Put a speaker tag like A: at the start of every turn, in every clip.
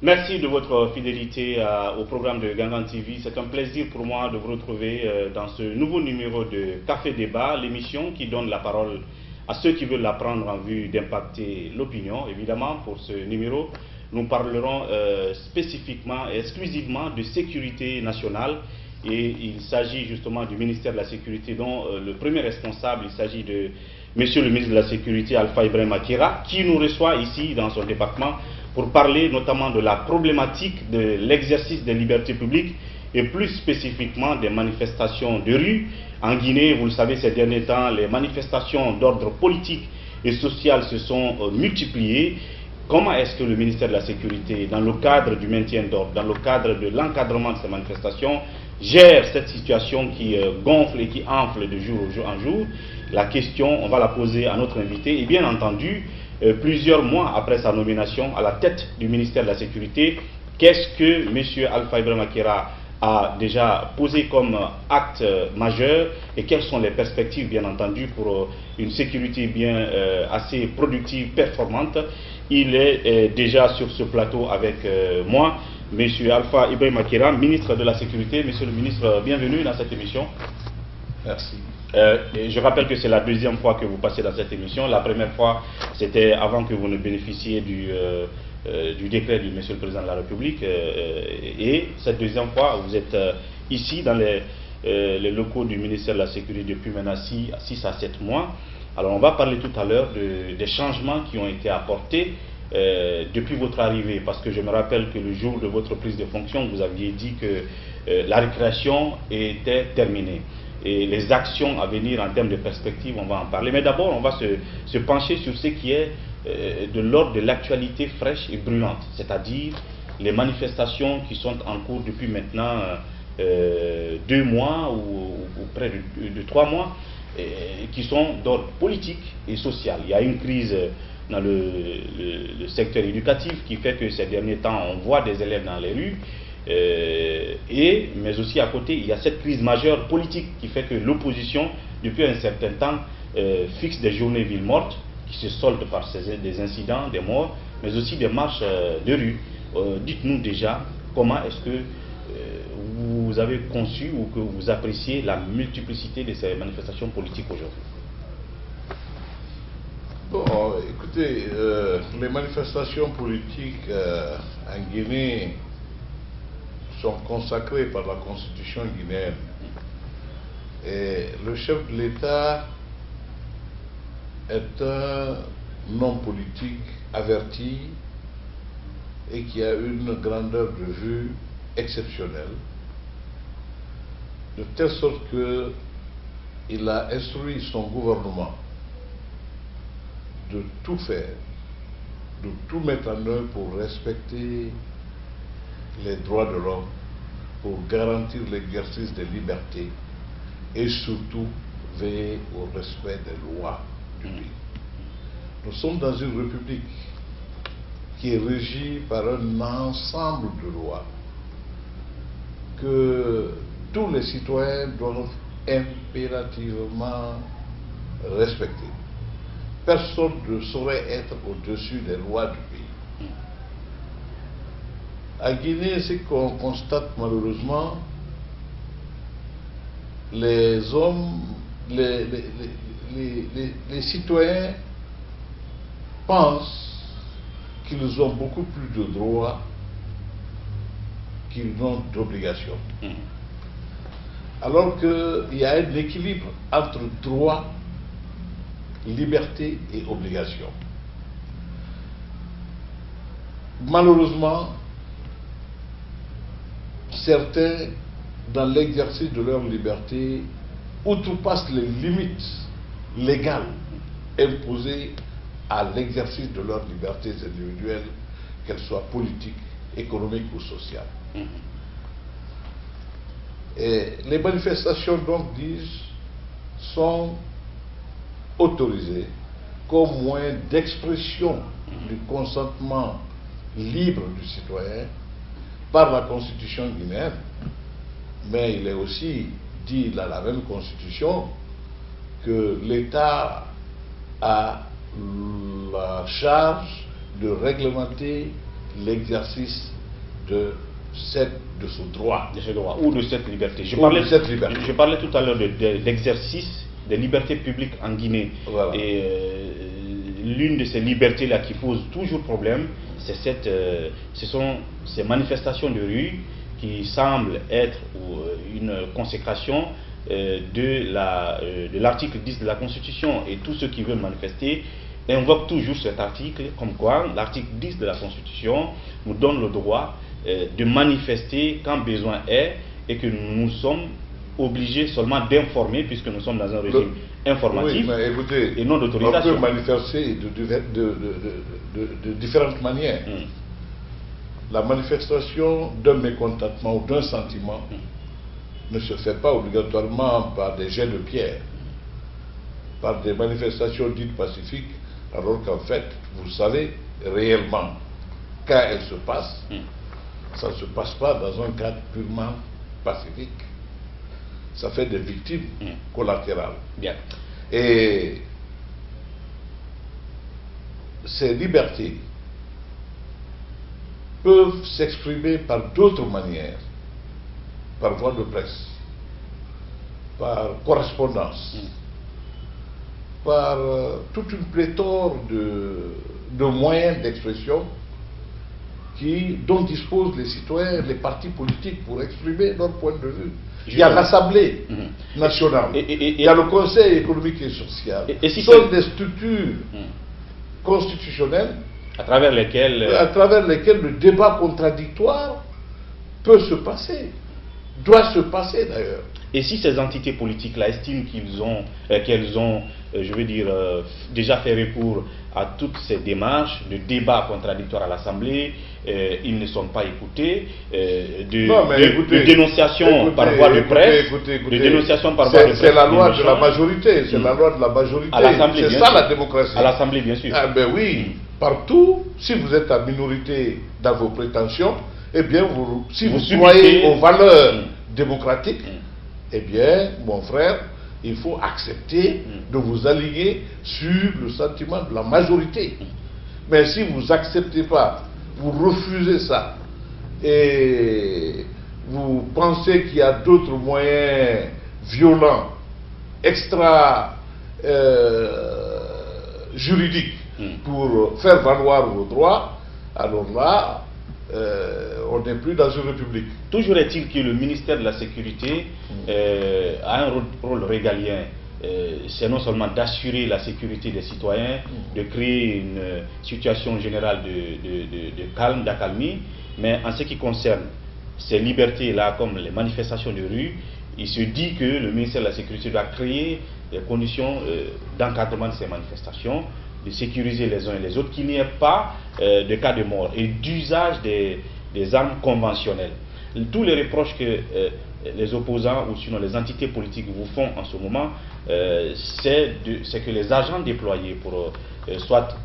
A: Merci de votre fidélité au programme de Gangan TV. C'est un plaisir pour moi de vous retrouver dans ce nouveau numéro de Café Débat, l'émission qui donne la parole à ceux qui veulent la prendre en vue d'impacter l'opinion. Évidemment, pour ce numéro, nous parlerons spécifiquement et exclusivement de sécurité nationale. Et il s'agit justement du ministère de la Sécurité dont le premier responsable, il s'agit de Monsieur le ministre de la Sécurité, Alpha Ibrahim Makera, qui nous reçoit ici dans son département pour parler notamment de la problématique de l'exercice des libertés publiques et plus spécifiquement des manifestations de rue. En Guinée, vous le savez, ces derniers temps, les manifestations d'ordre politique et social se sont multipliées. Comment est-ce que le ministère de la Sécurité, dans le cadre du maintien d'ordre, dans le cadre de l'encadrement de ces manifestations, gère cette situation qui gonfle et qui enfle de jour en jour? La question, on va la poser à notre invité. Et bien entendu, plusieurs mois après sa nomination à la tête du ministère de la Sécurité, qu'est-ce que M. Alpha Ibrahim Makera a déjà posé comme acte majeur et quelles sont les perspectives, bien entendu, pour une sécurité bien assez productive, performante? Il est déjà sur ce plateau avec moi, M. Alpha Ibrahim Makera, ministre de la Sécurité. Monsieur le ministre, bienvenue dans cette émission.
B: Merci.
A: Je rappelle que c'est la deuxième fois que vous passez dans cette émission. La première fois, c'était avant que vous ne bénéficiez du décret du Monsieur le Président de la République. Et cette deuxième fois, vous êtes ici dans les locaux du ministère de la Sécurité depuis maintenant 6 à 7 mois. Alors on va parler tout à l'heure des changements qui ont été apportés depuis votre arrivée. Parce que je me rappelle que le jour de votre prise de fonction, vous aviez dit que la récréation était terminée. Et les actions à venir en termes de perspective, on va en parler. Mais d'abord, on va se pencher sur ce qui est de l'ordre de l'actualité fraîche et brûlante, c'est-à-dire les manifestations qui sont en cours depuis maintenant 2 mois ou près de 3 mois, qui sont d'ordre politique et social. Il y a une crise dans le secteur éducatif qui fait que ces derniers temps, on voit des élèves dans les rues. Mais aussi à côté, il y a cette crise majeure politique qui fait que l'opposition, depuis un certain temps, fixe des journées villes mortes qui se soldent par des incidents, des morts, mais aussi des marches de rue. Dites-nous déjà comment est-ce que vous avez conçu ou que vous appréciez la multiplicité de ces manifestations politiques aujourd'hui.
B: Bon, écoutez, les manifestations politiques en Guinée sont consacrés par la constitution guinéenne. Et le chef de l'État est un homme politique averti et qui a une grandeur de vue exceptionnelle, de telle sorte qu'il a instruit son gouvernement de tout faire, de tout mettre en œuvre pour respecter les droits de l'homme, pour garantir l'exercice des libertés et surtout veiller au respect des lois du pays. Nous sommes dans une république qui est régie par un ensemble de lois que tous les citoyens doivent impérativement respecter. Personne ne saurait être au-dessus des lois du pays. À Guinée, ce qu'on constate malheureusement, les citoyens pensent qu'ils ont beaucoup plus de droits qu'ils n'ont d'obligations. Alors qu'il y a un équilibre entre droit, liberté et obligation. Malheureusement, certains, dans l'exercice de leur liberté, outrepassent les limites légales imposées à l'exercice de leurs libertés individuelles, qu'elles soient politiques, économiques ou sociales. Et les manifestations, donc, sont autorisées comme moyen d'expression du consentement libre du citoyen par la constitution guinéenne, mais il est aussi dit dans la même constitution que l'État a la charge de réglementer l'exercice de ce droit.
A: De ce droit ou de cette liberté. Je parlais tout à l'heure d'exercice des libertés publiques en Guinée.
B: Voilà.
A: Et l'une de ces libertés-là qui pose toujours problème, ce sont ces manifestations de rue qui semblent être une consécration de l'article 10 de la Constitution. Et tous ceux qui veulent manifester invoquent toujours cet article, comme quoi l'article 10 de la Constitution nous donne le droit de manifester quand besoin est, et que nous sommes obligés seulement d'informer, puisque nous sommes dans un régime informatif,
B: oui, mais écoutez,
A: et non d'autorisation.
B: On peut manifester de différentes manières. La manifestation d'un mécontentement ou d'un sentiment ne se fait pas obligatoirement par des jets de pierre, par des manifestations dites pacifiques, alors qu'en fait, vous savez réellement, quand elles se passent, ça ne se passe pas dans un cadre purement pacifique. Ça fait des victimes collatérales.
A: Bien.
B: Et ces libertés peuvent s'exprimer par d'autres manières, par voie de presse, par correspondance, par toute une pléthore de moyens d'expression dont disposent les citoyens, les partis politiques pour exprimer leur point de vue. Il y a l'Assemblée nationale, il y a le Conseil économique et social. Ce sont des structures constitutionnelles
A: à travers lesquelles
B: le débat contradictoire peut se passer, doit se passer d'ailleurs.
A: Et si ces entités politiques-là estiment qu'elles ont, je veux dire, déjà fait recours à toutes ces démarches de débat contradictoire à l'Assemblée, ils ne sont pas écoutés, de dénonciation par voie de presse, de dénonciation par voie de presse.
B: C'est la loi de la majorité, c'est la loi de la majorité. C'est ça la démocratie.
A: À l'Assemblée, bien sûr.
B: Ah ben oui, partout, si vous êtes en minorité dans vos prétentions, eh bien, si vous croyez aux valeurs démocratiques, eh bien, mon frère, il faut accepter de vous aligner sur le sentiment de la majorité. Mais si vous n'acceptez pas, vous refusez ça, et vous pensez qu'il y a d'autres moyens violents, extra juridiques, pour faire valoir vos droits, alors là, on n'est plus dans une république.
A: Toujours est-il que le ministère de la Sécurité a un rôle régalien. C'est non seulement d'assurer la sécurité des citoyens, de créer une situation générale de calme, d'accalmie, mais en ce qui concerne ces libertés-là, comme les manifestations de rue, il se dit que le ministère de la Sécurité doit créer des conditions d'encadrement de ces manifestations, de sécuriser les uns et les autres, qu'il n'y ait pas de cas de mort et d'usage des armes conventionnelles. Tous les reproches que les opposants ou sinon les entités politiques vous font en ce moment, c'est que les agents déployés pour soit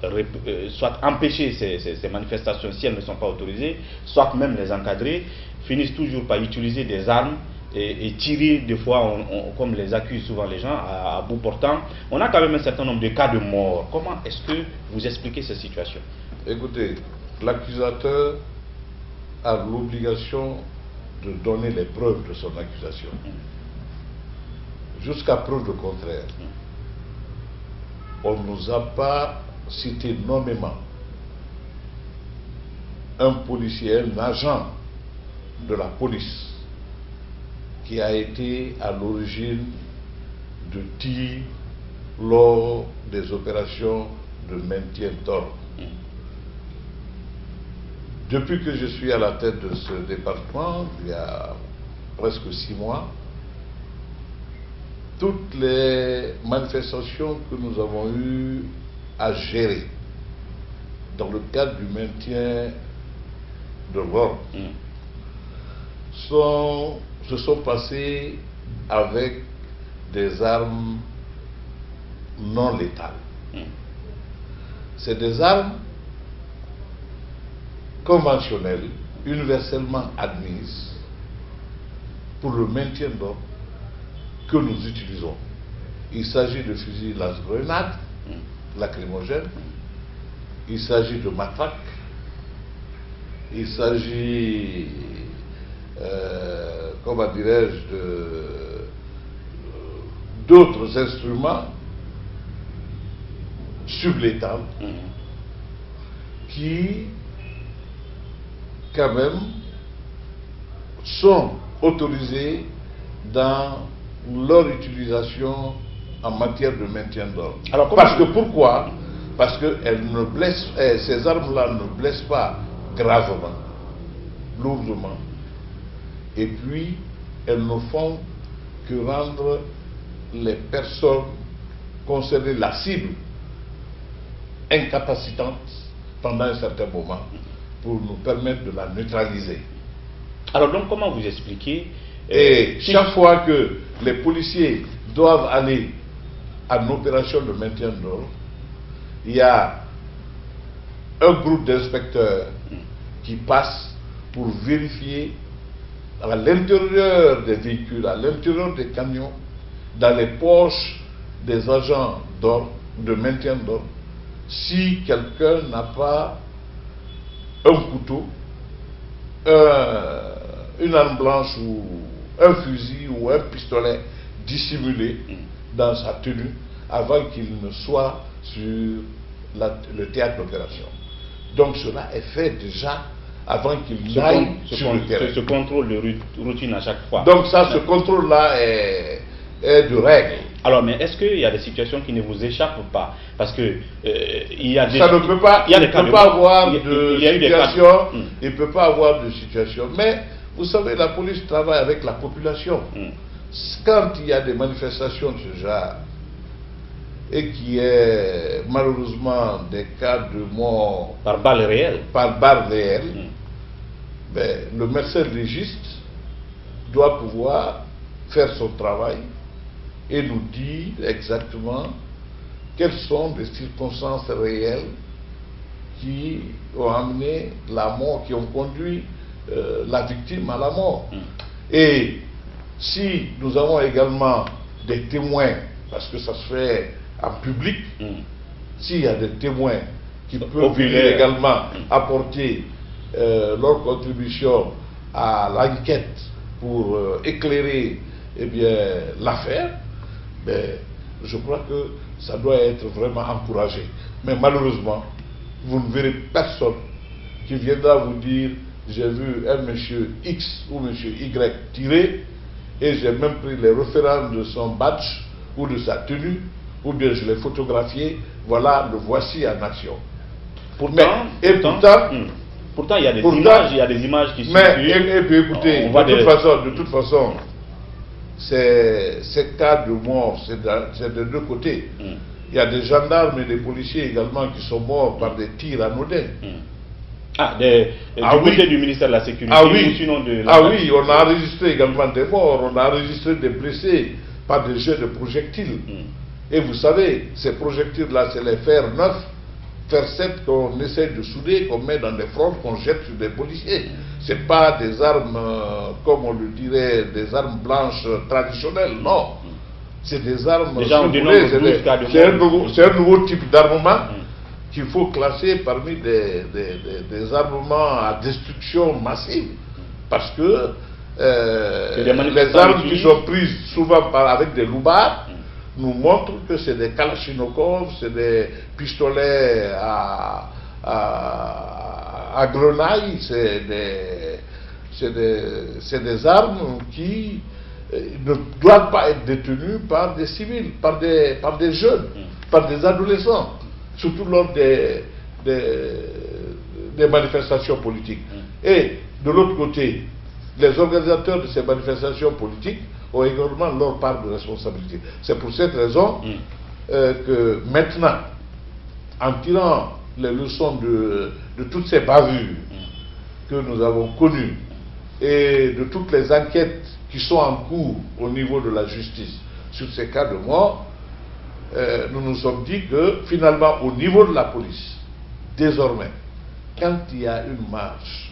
A: empêcher ces manifestations si elles ne sont pas autorisées, soit même les encadrer, finissent toujours par utiliser des armes et tirer des fois, comme les accusent souvent les gens, à bout portant. On a quand même un certain nombre de cas de mort. Comment est-ce que vous expliquez cette situation?
B: Écoutez, l'accusateur a l'obligation de donner les preuves de son accusation. Jusqu'à preuve du contraire. On ne nous a pas cité nommément un policier, un agent de la police qui a été à l'origine de tirs lors des opérations de maintien d'ordre. Depuis que je suis à la tête de ce département, il y a presque 6 mois, toutes les manifestations que nous avons eues à gérer dans le cadre du maintien de l'ordre se sont passées avec des armes non létales. C'est des armes conventionnelles, universellement admises pour le maintien d'ordre que nous utilisons. Il s'agit de fusils lance-grenades, lacrymogènes, il s'agit de matraques, il s'agit, comment dirais-je, d'autres instruments sublétables qui, quand même, sont autorisés dans leur utilisation en matière de maintien d'ordre. Parce que pourquoi? Parce que ces armes-là ne blessent pas gravement, lourdement, et puis elles ne font que rendre les personnes concernées, la cible, incapacitantes pendant un certain moment pour nous permettre de la neutraliser.
A: Alors donc comment vous expliquez
B: et chaque fois que les policiers doivent aller en opération de maintien d'ordre, il y a un groupe d'inspecteurs qui passe pour vérifier à l'intérieur des véhicules, à l'intérieur des camions, dans les poches des agents d'ordre, de maintien d'ordre, si quelqu'un n'a pas un couteau, une arme blanche ou un fusil ou un pistolet dissimulé dans sa tenue avant qu'il ne soit sur le théâtre d'opération. Donc cela est fait déjà avant qu'il n'aille sur le terrain.
A: Ce contrôle de routine à chaque fois.
B: Donc ça, ce contrôle-là est de règle.
A: Alors, mais est-ce qu'il y a des situations qui ne vous échappent pas? Parce que il y a des...
B: Ça ne peut pas, il ne peut pas avoir de situation, il ne peut pas avoir de situation. Mais, vous savez, la police travaille avec la population. Quand il y a des manifestations de ce genre, et qu'il y ait malheureusement des cas de mort
A: par balle réelle,
B: ben, le médecin légiste doit pouvoir faire son travail et nous dire exactement quelles sont les circonstances réelles qui ont amené la mort, qui ont conduit la victime à la mort. Et si nous avons également des témoins, parce que ça se fait en public, s'il y a des témoins qui peuvent venir également apporter leur contribution à l'enquête pour éclairer l'affaire, ben, je crois que ça doit être vraiment encouragé. Mais malheureusement, vous ne verrez personne qui viendra vous dire j'ai vu un monsieur X ou monsieur Y tirer et j'ai même pris les références de son badge ou de sa tenue, ou bien je l'ai photographié, voilà, le voici en action.
A: Pourtant, pourtant il y a des images, qui
B: circulent. Et puis écoutez, de toute façon, ces cas de mort, c'est de deux côtés. Il y a des gendarmes et des policiers également qui sont morts par des tirs anodins.
A: Du côté du ministère de la Sécurité, sinon de
B: oui, on a enregistré également des morts, on a enregistré des blessés par des jets de projectiles. Et vous savez, ces projectiles-là, c'est les fers neufs, fers 7 qu'on essaie de souder, qu'on met dans des fronts, qu'on jette sur des policiers. Ce n'est pas des armes, comme on le dirait, des armes blanches traditionnelles, non. C'est des armes... C'est un nouveau type d'armement qu'il faut classer parmi des armements à destruction massive. Parce que les armes qui sont prises souvent avec des loupards nous montrent que c'est des kalachnikovs, c'est des pistolets à grenaille, c'est des armes qui ne doivent pas être détenues par des civils, par des jeunes, par des adolescents, surtout lors des manifestations politiques. Et de l'autre côté, les organisateurs de ces manifestations politiques ont également leur part de responsabilité. C'est pour cette raison que maintenant, en tirant les leçons de toutes ces bavures que nous avons connues et de toutes les enquêtes qui sont en cours au niveau de la justice sur ces cas de mort, nous nous sommes dit que finalement au niveau de la police, désormais, quand il y a une marche,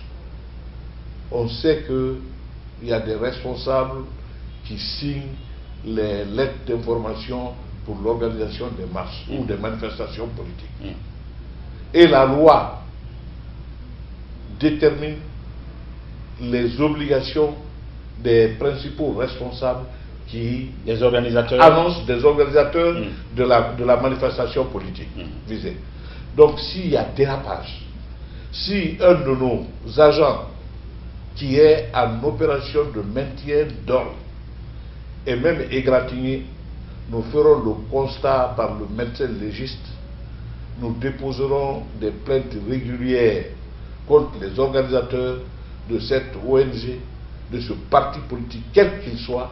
B: on sait qu'il y a des responsables qui signent les lettres d'information pour l'organisation des marches ou des manifestations politiques. Et la loi détermine les obligations des principaux responsables qui
A: des organisateurs
B: annoncent des organisateurs de la manifestation politique visée. Donc s'il y a dérapage, si un de nos agents qui est en opération de maintien d'ordre et même égratigné, nous ferons le constat par le médecin légiste, nous déposerons des plaintes régulières contre les organisateurs de cette ONG, de ce parti politique, quel qu'il soit,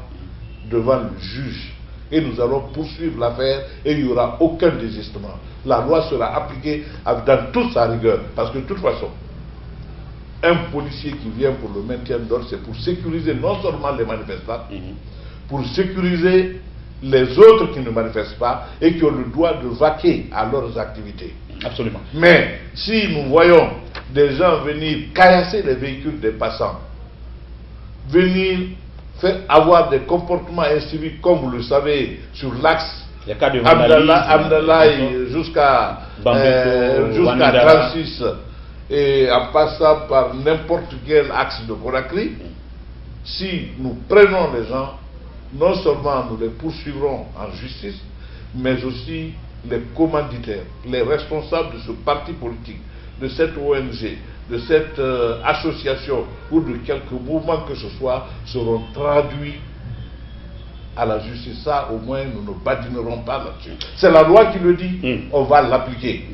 B: devant le juge. Et nous allons poursuivre l'affaire et il n'y aura aucun désistement. La loi sera appliquée dans toute sa rigueur. Parce que de toute façon, un policier qui vient pour le maintien d'ordre, c'est pour sécuriser non seulement les manifestants, pour sécuriser les autres qui ne manifestent pas et qui ont le droit de vaquer à leurs activités.
A: Absolument.
B: Mais si nous voyons des gens venir caillasser les véhicules des passants, venir faire avoir des comportements inciviques, comme vous le savez, sur l'axe Abdallah jusqu'à 36 et en passant par n'importe quel axe de Conakry, si nous prenons les gens, non seulement nous les poursuivrons en justice, mais aussi les commanditaires, les responsables de ce parti politique, de cette ONG, de cette association ou de quelque mouvement que ce soit seront traduits à la justice. Ça, au moins, nous ne badinerons pas là-dessus. C'est la loi qui le dit, on va l'appliquer.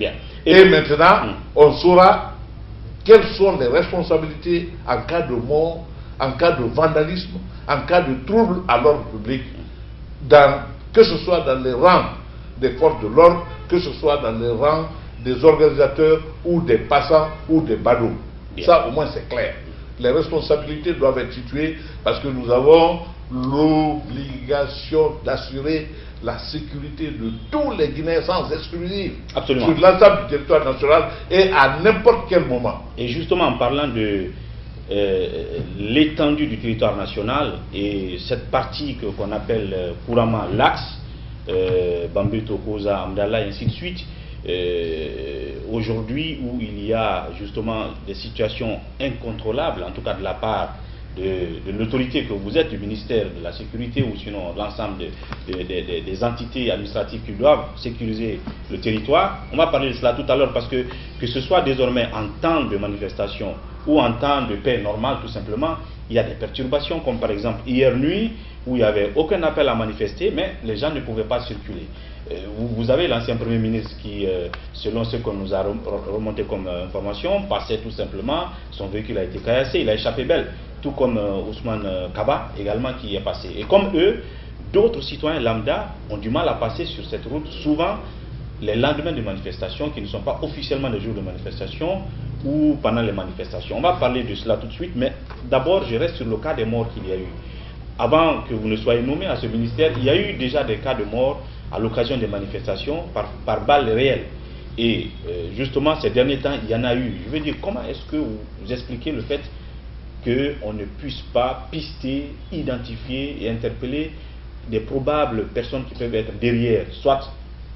B: Et maintenant, on saura quelles sont les responsabilités en cas de mort, en cas de vandalisme, en cas de trouble à l'ordre public, que ce soit dans les rangs des forces de l'ordre, que ce soit dans les rangs des organisateurs ou des passants ou des badauds. Ça, au moins, c'est clair. Les responsabilités doivent être situées parce que nous avons l'obligation d'assurer la sécurité de tous les Guinéens sans exclusive.
A: Absolument.
B: Sur l'ensemble du territoire national et à n'importe quel moment.
A: Et justement, en parlant de l'étendue du territoire national et cette partie qu'on appelle couramment l'axe, Bambeto, Koza, Amdala, et ainsi de suite, aujourd'hui où il y a justement des situations incontrôlables, en tout cas de la part de l'autorité que vous êtes, du ministère de la Sécurité ou sinon l'ensemble des entités administratives qui doivent sécuriser le territoire. On va parler de cela tout à l'heure parce que ce soit désormais en temps de manifestation ou en temps de paix normale tout simplement, il y a des perturbations comme par exemple hier nuit où il n'y avait aucun appel à manifester mais les gens ne pouvaient pas circuler. Vous avez l'ancien Premier ministre qui, selon ce qu'on nous a remonté comme information, passait tout simplement, son véhicule a été caillassé, il a échappé belle, tout comme Ousmane Kaba également qui est passé. Et comme eux, d'autres citoyens lambda ont du mal à passer sur cette route, souvent les lendemains de manifestations qui ne sont pas officiellement des jours de manifestation ou pendant les manifestations. On va parler de cela tout de suite, mais d'abord je reste sur le cas des morts qu'il y a eu. Avant que vous ne soyez nommé à ce ministère, il y a eu déjà des cas de morts à l'occasion des manifestations par balles réelles. Et justement, ces derniers temps, il y en a eu. Je veux dire, comment est-ce que vous expliquez le fait qu'on ne puisse pas pister, identifier et interpeller des probables personnes qui peuvent être derrière, soit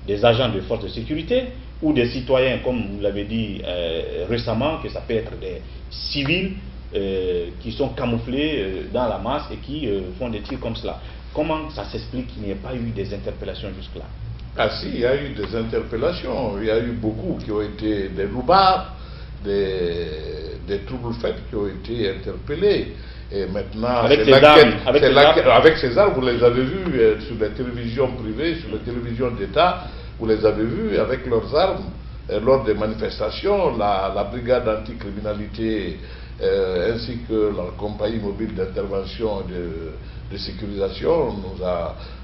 A: des agents de forces de sécurité ou des citoyens, comme vous l'avez dit récemment, que ça peut être des civils qui sont camouflés dans la masse et qui font des tirs comme cela. Comment ça s'explique qu'il n'y ait pas eu des interpellations jusque-là?
B: Ah si, il y a eu des interpellations. Il y a eu beaucoup qui ont été des loupards, des troubles faits qui ont été interpellés. Et maintenant,
A: avec
B: ces armes, vous les avez vus sur les télévisions privées, sur les télévisions d'État, vous les avez vus avec leurs armes. Lors des manifestations, la brigade anticriminalité ainsi que la compagnie mobile d'intervention de sécurisation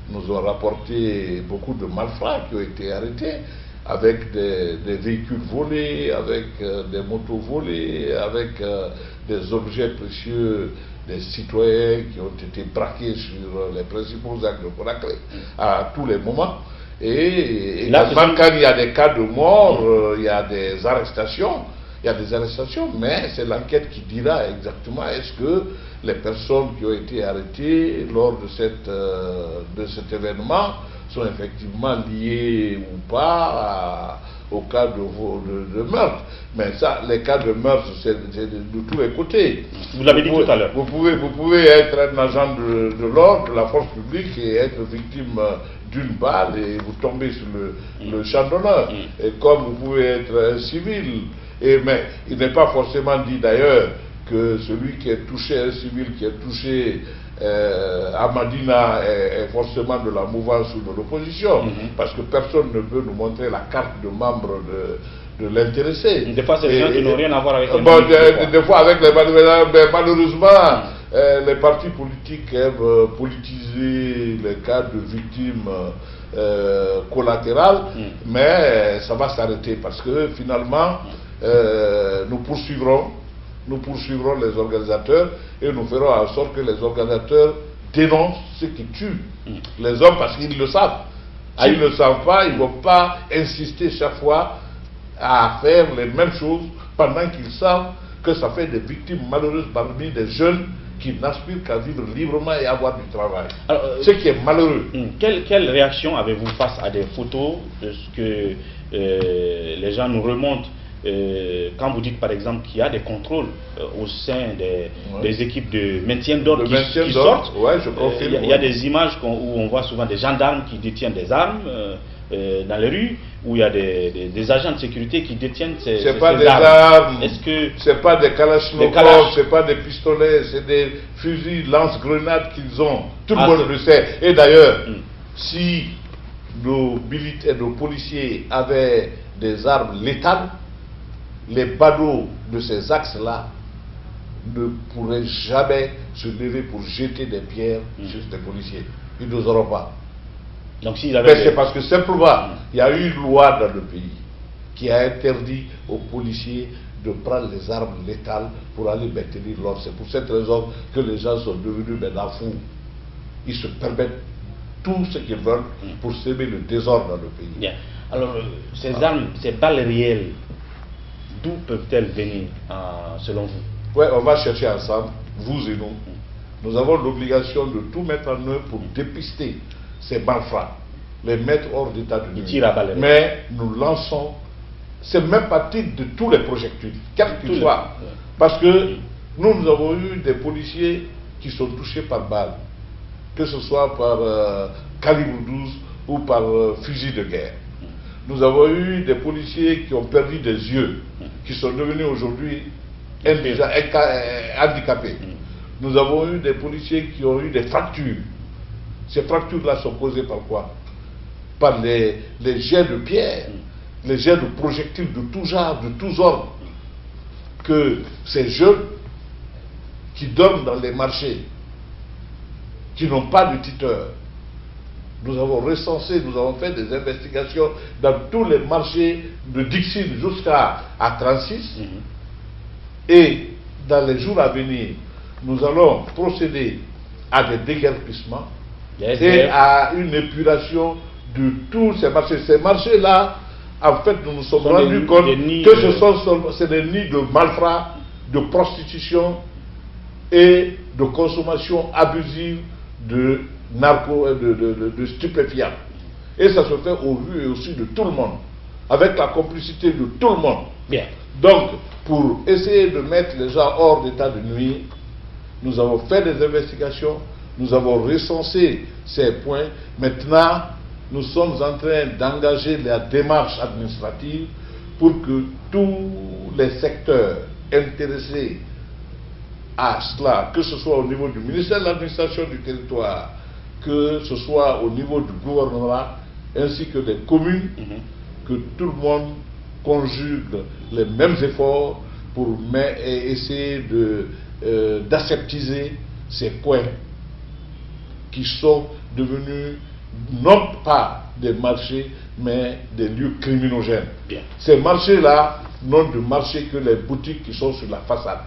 B: nous ont rapporté beaucoup de malfrats qui ont été arrêtés avec des véhicules volés, avec des motos volées, avec des objets précieux des citoyens qui ont été braqués sur les principaux axes de Conakry à tous les moments. Et également, quand il y a des cas de mort, il y a des arrestations. Il y a des arrestations, mais c'est l'enquête qui dira exactement est-ce que les personnes qui ont été arrêtées lors de cet événement sont effectivement liées ou pas au cas de meurtre. Mais ça, les cas de meurtre, c'est de tous les côtés.
A: Vous l'avez dit tout à l'heure.
B: Vous pouvez être un agent de l'ordre, de la force publique, et être victime d'une balle et vous tombez sur le champ d'honneur. Et comme vous pouvez être un civil. Mais il n'est pas forcément dit d'ailleurs que celui qui est touché, un civil qui est touché à Madina est forcément de la mouvance ou de l'opposition, parce que personne ne peut nous montrer la carte de membre de l'intéressé.
A: Des fois, c'est des gens qui n'ont rien à voir avec les
B: des fois avec les malheureusement, les partis politiques aiment politiser les cas de victimes collatérales, mais ça va s'arrêter parce que finalement, nous poursuivrons les organisateurs et nous ferons en sorte que les organisateurs dénoncent ceux qui tuent les hommes parce qu'ils le savent. S'ils ne le savent pas, ils ne vont pas insister chaque fois à faire les mêmes choses pendant qu'ils savent que ça fait des victimes malheureuses parmi des jeunes qui n'aspirent qu'à vivre librement et avoir du travail. Alors, ce qui est malheureux.
A: Quelle réaction avez-vous face à des photos de ce que les gens nous remontent quand vous dites par exemple qu'il y a des contrôles au sein des équipes de maintien d'ordre qui sortent,
B: je confirme,
A: il y a des images où on voit souvent des gendarmes qui détiennent des armes dans les rues, où il y a des agents de sécurité qui détiennent ces
B: armes.
A: Est-ce que
B: c'est pas des kalachnikovs, c'est pas des pistolets, c'est des fusils lance-grenades qu'ils ont. Tout le monde le sait. Et d'ailleurs, si nos militaires, nos policiers avaient des armes létales, les badauds de ces axes-là ne pourraient jamais se lever pour jeter des pierres sur les policiers. Ils ne n'oseront pas.
A: Donc,
B: c'est parce que simplement, il y a eu une loi dans le pays qui a interdit aux policiers de prendre les armes létales pour aller maintenir l'ordre. C'est pour cette raison que les gens sont devenus maintenant fous. Ils se permettent tout ce qu'ils veulent pour semer le désordre dans le pays.
A: Bien. Alors, ces armes, ces balles réelles, d'où peuvent-elles venir, selon vous?
B: Oui, on va chercher ensemble, vous et nous. Nous avons l'obligation de tout mettre en œuvre pour dépister ces malfrats, les mettre hors d'état de nuire. Mais nous lançons, c'est même partie de tous les projectiles, quels qu'ils soient. Parce que nous avons eu des policiers qui sont touchés par balles, que ce soit par calibre 12 ou par fusil de guerre. Nous avons eu des policiers qui ont perdu des yeux, qui sont devenus aujourd'hui handicapés. Nous avons eu des policiers qui ont eu des fractures. Ces fractures-là sont causées par quoi? Par les jets de pierre, les jets de projectiles de tout genre, de tous ordres, que ces jeunes qui donnent dans les marchés, qui n'ont pas de tuteur. Nous avons recensé, nous avons fait des investigations dans tous les marchés de Dixine jusqu'à 36. Et dans les jours à venir, nous allons procéder à des déguerpissements et à une épuration de tous ces marchés. Ces marchés-là, en fait, nous nous sommes rendus compte que c'est des nids de malfrats, de prostitution et de consommation abusive de de stupéfiants. Et ça se fait au vu et au su de tout le monde, avec la complicité de tout le monde.
A: Bien.
B: Donc, pour essayer de mettre les gens hors d'état de nuire, nous avons fait des investigations, nous avons recensé ces points. Maintenant, nous sommes en train d'engager la démarche administrative pour que tous les secteurs intéressés à cela, que ce soit au niveau du ministère de l'administration du territoire, que ce soit au niveau du gouvernement, ainsi que des communes, que tout le monde conjugue les mêmes efforts pour essayer d'aseptiser ces points qui sont devenus non pas des marchés, mais des lieux criminogènes.
A: Bien.
B: Ces marchés-là n'ont de marché que les boutiques qui sont sur la façade.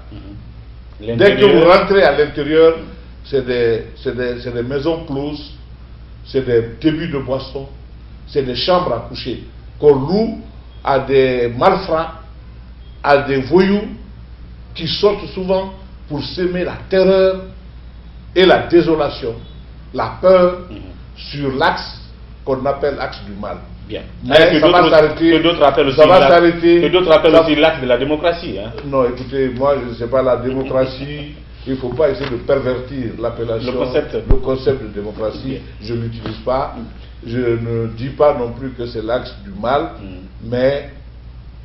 B: Dès que vous rentrez à l'intérieur, c'est des maisons closes, c'est des débits de boissons, c'est des chambres à coucher qu'on loue à des malfrats, à des voyous qui sortent souvent pour semer la terreur et la désolation, la peur sur l'axe qu'on appelle l'axe du mal.
A: Bien.
B: Mais ça va s'arrêter.
A: Que d'autres appellent aussi l'acte de la démocratie. Hein.
B: Non, écoutez, moi je ne sais pas, la démocratie, il ne faut pas essayer de pervertir l'appellation, le concept de démocratie. Je ne l'utilise pas. Je ne dis pas non plus que c'est l'axe du mal, mais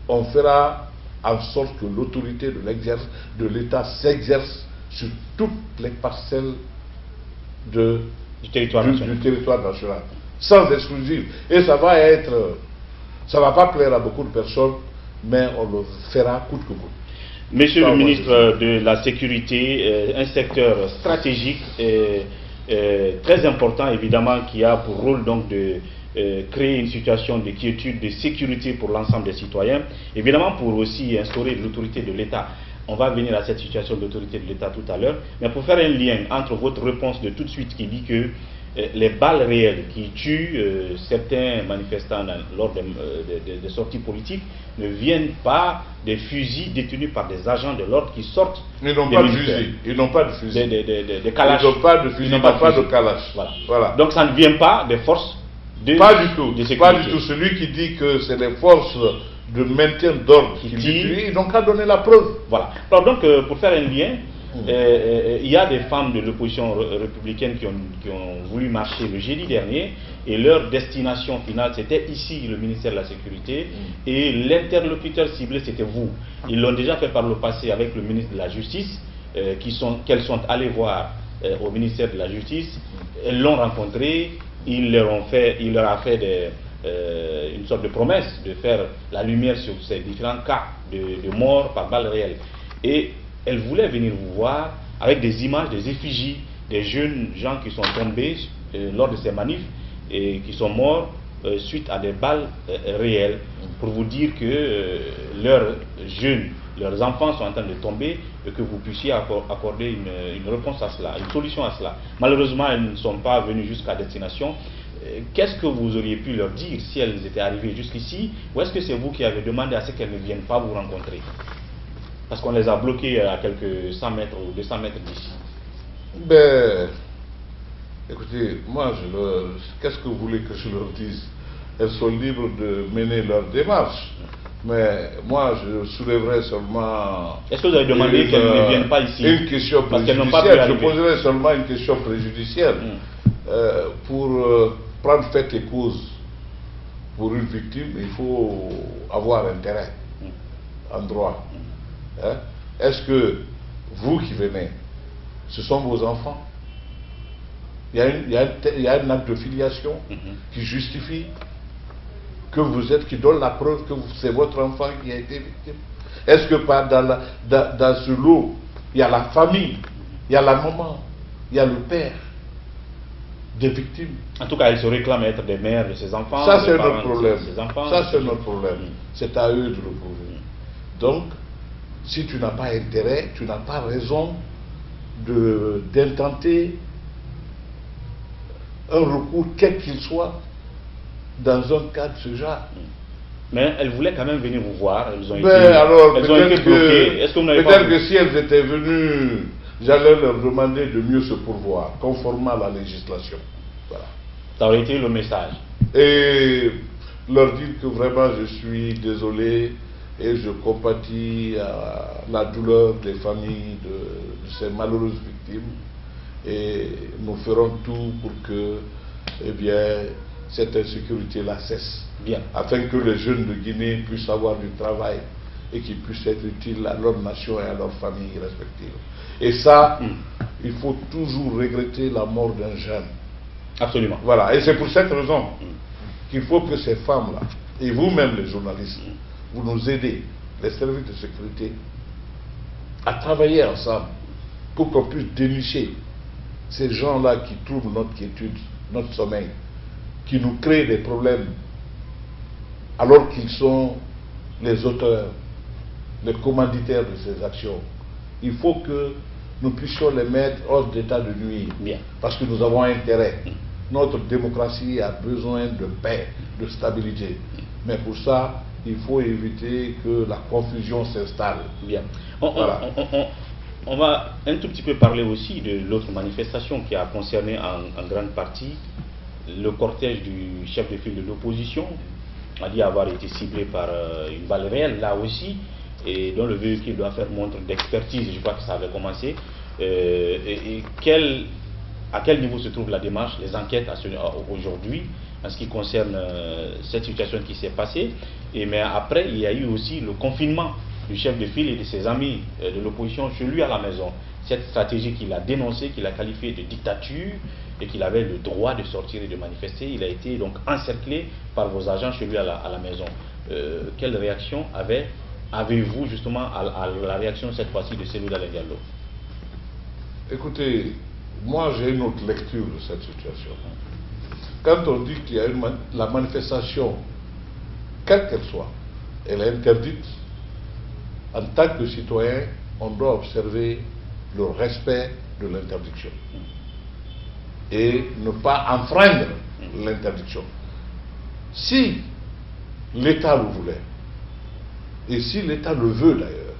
B: on fera en sorte que l'autorité de l'État s'exerce sur toutes les parcelles du territoire national, sans exclusive. Et ça va pas plaire à beaucoup de personnes, mais on le fera coûte que coûte.
A: Monsieur le ministre de la Sécurité, un secteur stratégique très important évidemment qui a pour rôle donc de créer une situation de quiétude, de sécurité pour l'ensemble des citoyens, évidemment pour aussi instaurer l'autorité de l'État. On va venir à cette situation d'autorité de l'État tout à l'heure, mais pour faire un lien entre votre réponse de tout de suite qui dit que les balles réelles qui tuent certains manifestants lors des sorties politiques ne viennent pas des fusils détenus par des agents de l'ordre qui sortent.
B: Ils n'ont pas de fusil. Ils n'ont pas de fusil.
A: Des calaches.
B: Ils n'ont pas de fusil. Ils n'ont pas de calache.
A: Voilà. Donc ça ne vient pas des forces de
B: sécurité. Pas du tout. Pas du tout. Celui qui dit que c'est les forces de maintien d'ordre qui tuent, ils n'ont qu'à donner la preuve.
A: Voilà. Alors donc pour faire un lien, il y a des femmes de l'opposition républicaine qui ont voulu marcher le jeudi dernier et leur destination finale c'était ici le ministère de la Sécurité et l'interlocuteur ciblé c'était vous. Ils l'ont déjà fait par le passé avec le ministre de la Justice qu'elles sont allées voir au ministère de la Justice. Elles l'ont rencontré, il leur a fait une sorte de promesse de faire la lumière sur ces différents cas de mort par balle réelle. Et elle voulait venir vous voir avec des images, des effigies, des jeunes gens qui sont tombés lors de ces manifs et qui sont morts suite à des balles réelles, pour vous dire que leurs enfants sont en train de tomber et que vous puissiez accorder une réponse à cela, une solution à cela. Malheureusement, elles ne sont pas venues jusqu'à destination. Qu'est-ce que vous auriez pu leur dire si elles étaient arrivées jusqu'ici, ou est-ce que c'est vous qui avez demandé à ce qu'elles ne viennent pas vous rencontrer? Parce qu'on les a bloquées à quelques 100 mètres ou 200 mètres d'ici.
B: Ben, écoutez, moi, qu'est-ce que vous voulez que je leur dise? Elles sont libres de mener leur démarche. Mais moi, je soulèverai seulement...
A: Est-ce que vous avez demandé qu'elles ne viennent pas ici?
B: Une question préjudicielle. Je poserai seulement une question préjudicielle. Pour prendre fait et cause pour une victime, il faut avoir intérêt en droit. Hein? Est-ce que vous qui venez, ce sont vos enfants? Il y a un acte de filiation qui justifie que vous êtes, qui donne la preuve que c'est votre enfant qui a été victime. Est-ce que dans ce lot, il y a la famille, il y a la maman, il y a le père des victimes?
A: En tout cas, elle se réclame être des mères de ses enfants.
B: Ça, c'est notre problème.
A: Ça,
B: c'est notre problème. C'est à eux de le prouver. Donc, si tu n'as pas intérêt, tu n'as pas raison d'intenter un recours, quel qu'il soit, dans un cas de ce genre.
A: Mais elles voulaient quand même venir vous voir. Elles ont été
B: bloquées. Peut-être que si elles étaient venues, j'allais leur demander de mieux se pourvoir, conformément à la législation. Voilà.
A: Ça aurait été le message.
B: Et leur dire que vraiment je suis désolé et je compatis à la douleur des familles de ces malheureuses victimes. Et nous ferons tout pour que, eh bien, cette insécurité-là cesse.
A: Bien.
B: Afin que les jeunes de Guinée puissent avoir du travail et qu'ils puissent être utiles à leur nation et à leur famille respective. Et ça, il faut toujours regretter la mort d'un jeune.
A: Absolument.
B: Voilà, et c'est pour cette raison qu'il faut que ces femmes-là, et vous-même les journalistes, vous nous aidez, les services de sécurité, à travailler ensemble pour qu'on puisse dénicher ces gens-là qui troublent notre quiétude, notre sommeil, qui nous créent des problèmes, alors qu'ils sont les auteurs, les commanditaires de ces actions. Il faut que nous puissions les mettre hors d'état de nuire.
A: Bien.
B: Parce que nous avons intérêt. Notre démocratie a besoin de paix, de stabilité. Mais pour ça, il faut éviter que la confusion s'installe.
A: Bien.
B: Voilà.
A: On va un tout petit peu parler aussi de l'autre manifestation qui a concerné en grande partie le cortège du chef de file de l'opposition a dit avoir été ciblé par une balle réelle, là aussi, et dont le véhicule doit faire montre d'expertise. Je crois que ça avait commencé. À quel niveau se trouve la démarche, les enquêtes aujourd'hui, en ce qui concerne cette situation qui s'est passée? Mais après, il y a eu aussi le confinement du chef de file et de ses amis de l'opposition chez lui à la maison. Cette stratégie qu'il a dénoncée, qu'il a qualifiée de dictature, et qu'il avait le droit de sortir et de manifester, il a été donc encerclé par vos agents chez lui à la maison. Quelle réaction avez-vous justement à la réaction cette fois-ci de Cellou Dalein Diallo?
B: Écoutez, moi j'ai une autre lecture de cette situation. Quand on dit qu'il y a la manifestation, quelle qu'elle soit, elle est interdite, en tant que citoyen, on doit observer le respect de l'interdiction et ne pas enfreindre l'interdiction. Si l'État le voulait, et si l'État le veut d'ailleurs,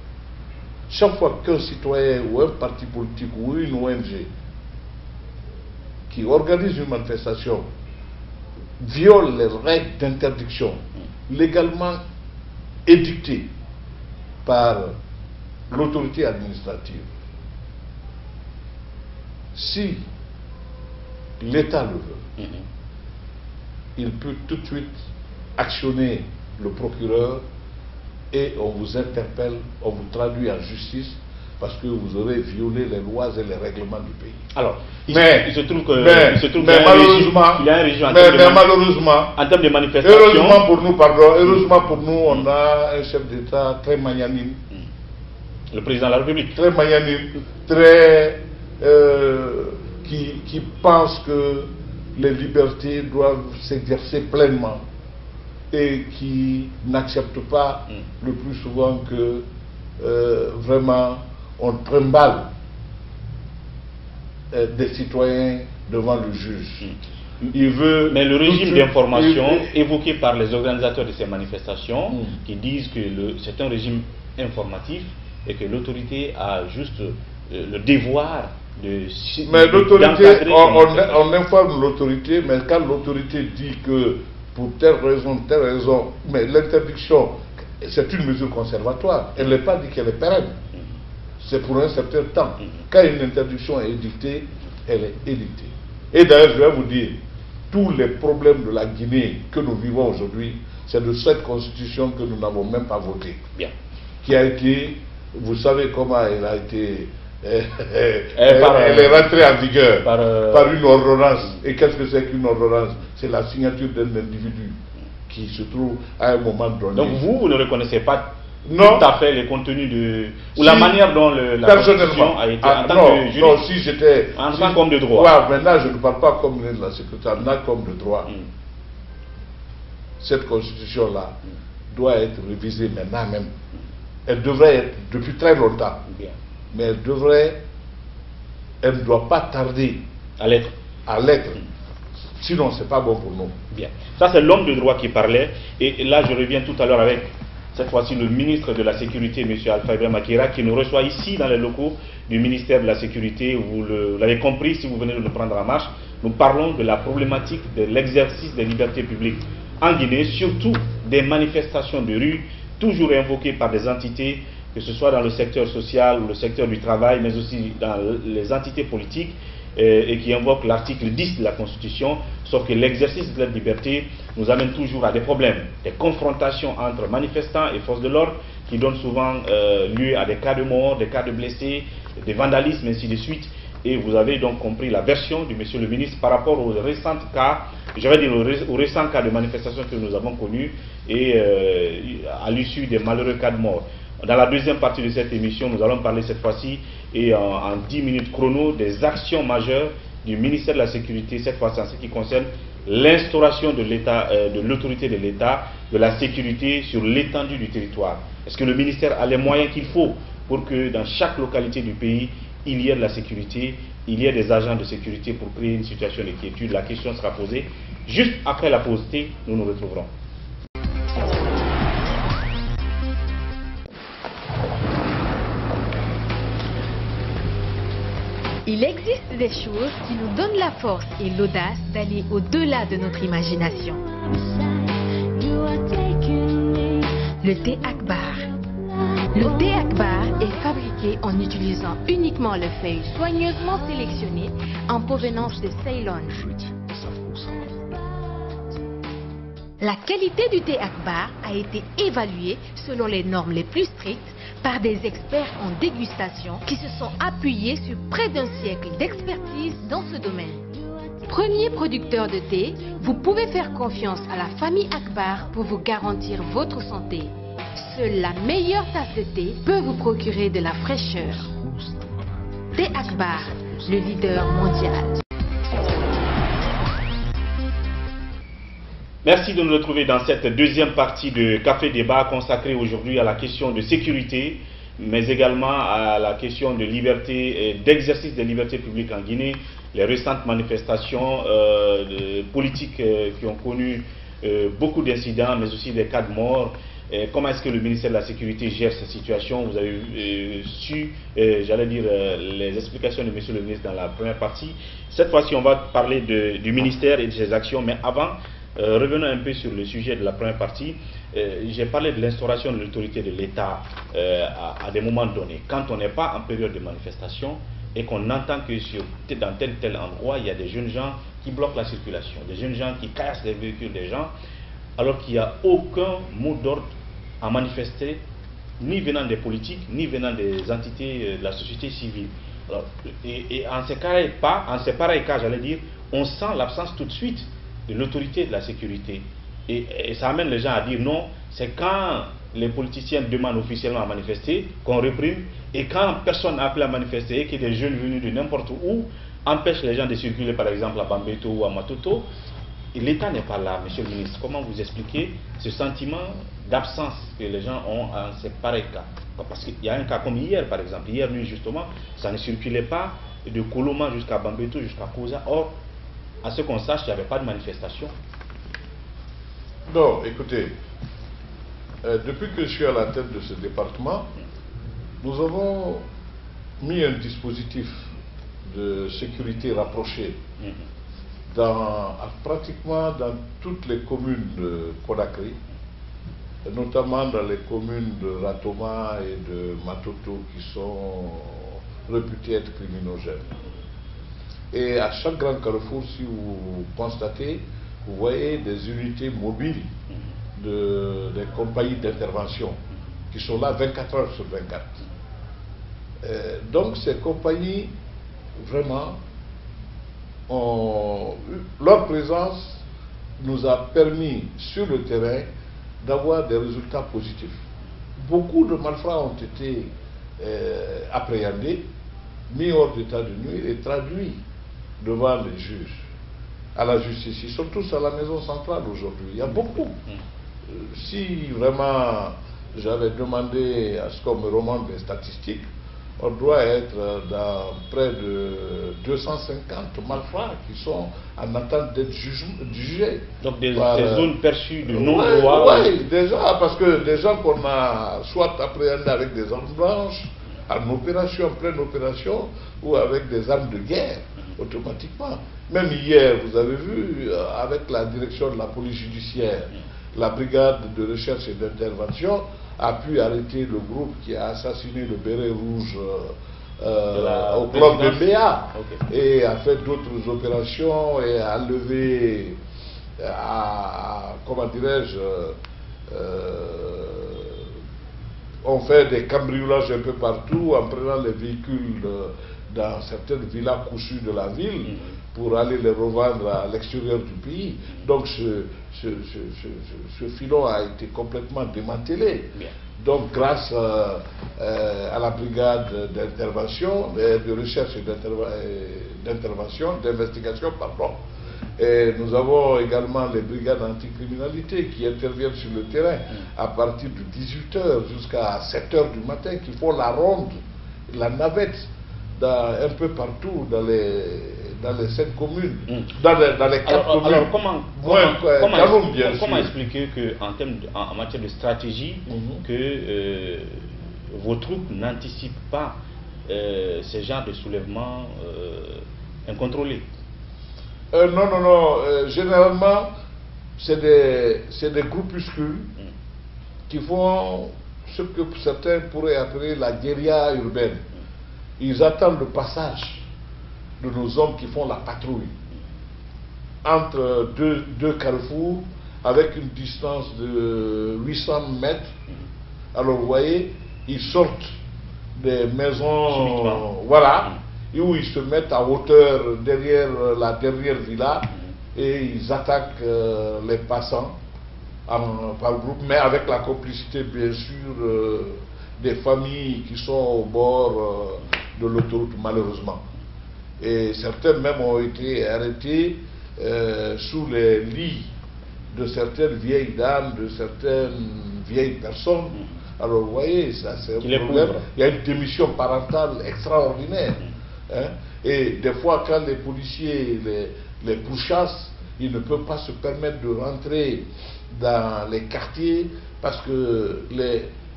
B: chaque fois qu'un citoyen ou un parti politique ou une ONG qui organise une manifestation viole les règles d'interdiction légalement édictées par l'autorité administrative, si l'État le veut, il peut tout de suite actionner le procureur et on vous interpelle, on vous traduit en justice parce que vous aurez violé les lois et les règlements du pays.
A: Alors, il se trouve que
B: malheureusement,
A: en termes de manifestation,
B: heureusement pour nous, on a un chef d'État très magnanime.
A: Le président de la République.
B: Très magnanime, très qui pense que les libertés doivent s'exercer pleinement et qui n'accepte pas le plus souvent que vraiment on trimballe des citoyens devant le juge. Il veut.
A: Mais le régime d'information évoqué par les organisateurs de ces manifestations, qui disent que c'est un régime informatif et que l'autorité a juste le devoir de.
B: Mais l'autorité, on informe l'autorité, mais quand l'autorité dit que pour telle raison, mais l'interdiction, c'est une mesure conservatoire. Elle n'est pas dit qu'elle est pérenne. C'est pour un certain temps. Quand une interdiction est édictée, elle est édictée. Et d'ailleurs, je vais vous dire, tous les problèmes de la Guinée que nous vivons aujourd'hui, c'est de cette constitution que nous n'avons même pas votée.
A: Bien.
B: Qui a été, vous savez comment elle a été, elle est rentrée en vigueur par une ordonnance. Et qu'est-ce que c'est qu'une ordonnance? C'est la signature d'un individu qui se trouve à un moment donné.
A: Donc vous ne reconnaissez pas
B: non,
A: tout à fait les contenus de... ou la manière dont la Constitution a été... en tant que juriste,
B: non, si j'étais...
A: En tant qu'homme de droit.
B: Ouais, maintenant, je ne parle pas comme de la secrétaire, en tant qu'homme de droit. Cette Constitution-là doit être révisée maintenant même. Elle devrait être depuis très longtemps.
A: Bien.
B: Mais elle ne doit pas tarder
A: à l'être.
B: Sinon, ce n'est pas bon pour nous.
A: Bien. Ça, c'est l'homme de droit qui parlait. Et là, je reviens tout à l'heure avec, cette fois-ci, le ministre de la Sécurité, M. Alpha Ibrahim Makera, qui nous reçoit ici dans les locaux du ministère de la Sécurité. Vous l'avez compris, si vous venez de le prendre en marche, nous parlons de la problématique de l'exercice des libertés publiques en Guinée, surtout des manifestations de rue, toujours invoquées par des entités, que ce soit dans le secteur social ou le secteur du travail, mais aussi dans les entités politiques, et qui invoquent l'article 10 de la Constitution, sauf que l'exercice de la liberté nous amène toujours à des problèmes, des confrontations entre manifestants et forces de l'ordre qui donnent souvent lieu à des cas de mort, des cas de blessés, des vandalismes, ainsi de suite. Et vous avez donc compris la version du monsieur le ministre par rapport aux récents cas, je vais dire aux récents cas de manifestation que nous avons connus et à l'issue des malheureux cas de mort. Dans la deuxième partie de cette émission, nous allons parler cette fois-ci et en 10 minutes chrono des actions majeures du ministère de la Sécurité, cette fois-ci en ce qui concerne l'instauration de l'État, de l'autorité de l'État, de la sécurité sur l'étendue du territoire. Est-ce que le ministère a les moyens qu'il faut pour que dans chaque localité du pays, il y ait de la sécurité, il y ait des agents de sécurité pour créer une situation d'inquiétude? La question sera posée. Juste après la pause thé, nous nous retrouverons.
C: Il existe des choses qui nous donnent la force et l'audace d'aller au-delà de notre imagination. Le thé Akbar. Le thé Akbar est fabriqué en utilisant uniquement les feuilles soigneusement sélectionnées en provenance de Ceylon. La qualité du thé Akbar a été évaluée selon les normes les plus strictes par des experts en dégustation qui se sont appuyés sur près d'un siècle d'expertise dans ce domaine. Premier producteur de thé, vous pouvez faire confiance à la famille Akbar pour vous garantir votre santé. Seule la meilleure tasse de thé peut vous procurer de la fraîcheur. Thé Akbar, le leader mondial.
A: Merci de nous retrouver dans cette deuxième partie de Café Débat consacrée aujourd'hui à la question de sécurité, mais également à la question de liberté et d'exercice des libertés publiques en Guinée, les récentes manifestations politiques qui ont connu beaucoup d'incidents, mais aussi des cas de mort. Comment est-ce que le ministère de la Sécurité gère cette situation? Vous avez su, j'allais dire, les explications de monsieur le ministre dans la première partie. Cette fois-ci, on va parler du ministère et de ses actions, mais avant, revenons un peu sur le sujet de la première partie. J'ai parlé de l'instauration de l'autorité de l'État à des moments donnés. Quand on n'est pas en période de manifestation et qu'on entend que dans tel endroit, il y a des jeunes gens qui bloquent la circulation, des jeunes gens qui cassent les véhicules des gens, alors qu'il n'y a aucun mot d'ordre à manifester, ni venant des politiques, ni venant des entités de la société civile. Alors, et en ces pareils cas, j'allais dire, on sent l'absence tout de suite de l'autorité de la sécurité. Et ça amène les gens à dire non, c'est quand les politiciens demandent officiellement à manifester qu'on réprime, et quand personne n'a appelé à manifester et que des jeunes venus de n'importe où empêchent les gens de circuler, par exemple à Bambeto ou à Matoto, l'État n'est pas là. Monsieur le ministre, comment vous expliquez ce sentiment d'absence que les gens ont en ces pareils cas? Parce qu'il y a un cas comme hier, par exemple. Hier nuit, justement, ça ne circulait pas de Koloma jusqu'à Bambeto, jusqu'à Koza. Or, à ce qu'on sache, il n'y avait pas de manifestation.
B: Non, écoutez, depuis que je suis à la tête de ce département, nous avons mis un dispositif de sécurité rapproché pratiquement dans toutes les communes de Conakry, notamment dans les communes de Ratoma et de Matoto qui sont réputées être criminogènes. Et à chaque grand carrefour, si vous constatez, vous voyez des unités mobiles des compagnies d'intervention qui sont là 24 heures sur 24. Donc ces compagnies, vraiment, leur présence nous a permis sur le terrain d'avoir des résultats positifs. Beaucoup de malfrats ont été appréhendés, mis hors d'état de nuire et traduits devant les juges, à la justice. Ils sont tous à la maison centrale aujourd'hui. Il y a beaucoup. Si vraiment j'avais demandé à ce qu'on me remonte des statistiques, on doit être dans près de 250 malfrats qui sont en attente d'être jugés. Donc
A: des zones perçues de non-droit.
B: Oui, déjà, parce que des gens qu'on a soit appréhendés avec des armes blanches, en opération, en pleine opération, ou avec des armes de guerre, automatiquement. Même hier, vous avez vu, avec la direction de la police judiciaire, la brigade de recherche et d'intervention a pu arrêter le groupe qui a assassiné le béret rouge au club de Béa, et a fait d'autres opérations et a levé, comment dirais-je, on fait des cambriolages un peu partout en prenant les véhicules dans certaines villas couchues de la ville pour aller les revendre à l'extérieur du pays. Donc ce filon a été complètement démantelé. Donc grâce à la brigade d'intervention, de recherche et d'intervention, d'investigation, pardon. Et nous avons également les brigades anticriminalité qui interviennent sur le terrain à partir de 18 h jusqu'à 7 h du matin, qui font la ronde, la navette un peu partout dans les 5 communes, dans les 4 communes.
A: Alors comment expliquer qu'en matière de stratégie, que vos troupes n'anticipent pas ces genres de soulèvements incontrôlés?
B: Non. Généralement, c'est des groupuscules qui font ce que certains pourraient appeler la guérilla urbaine. Ils attendent le passage de nos hommes qui font la patrouille entre deux carrefours avec une distance de 800 mètres. Alors vous voyez, ils sortent des maisons, voilà, et où ils se mettent à hauteur derrière la dernière villa et ils attaquent les passants par groupe, mais avec la complicité bien sûr des familles qui sont au bord de l'autoroute malheureusement. Et certains même ont été arrêtés sous les lits de certaines vieilles dames, de certaines vieilles personnes. Alors vous voyez, ça c'est un problème. Il y a une démission parentale extraordinaire. Hein? Et des fois quand les policiers les pourchassent, ils ne peuvent pas se permettre de rentrer dans les quartiers parce que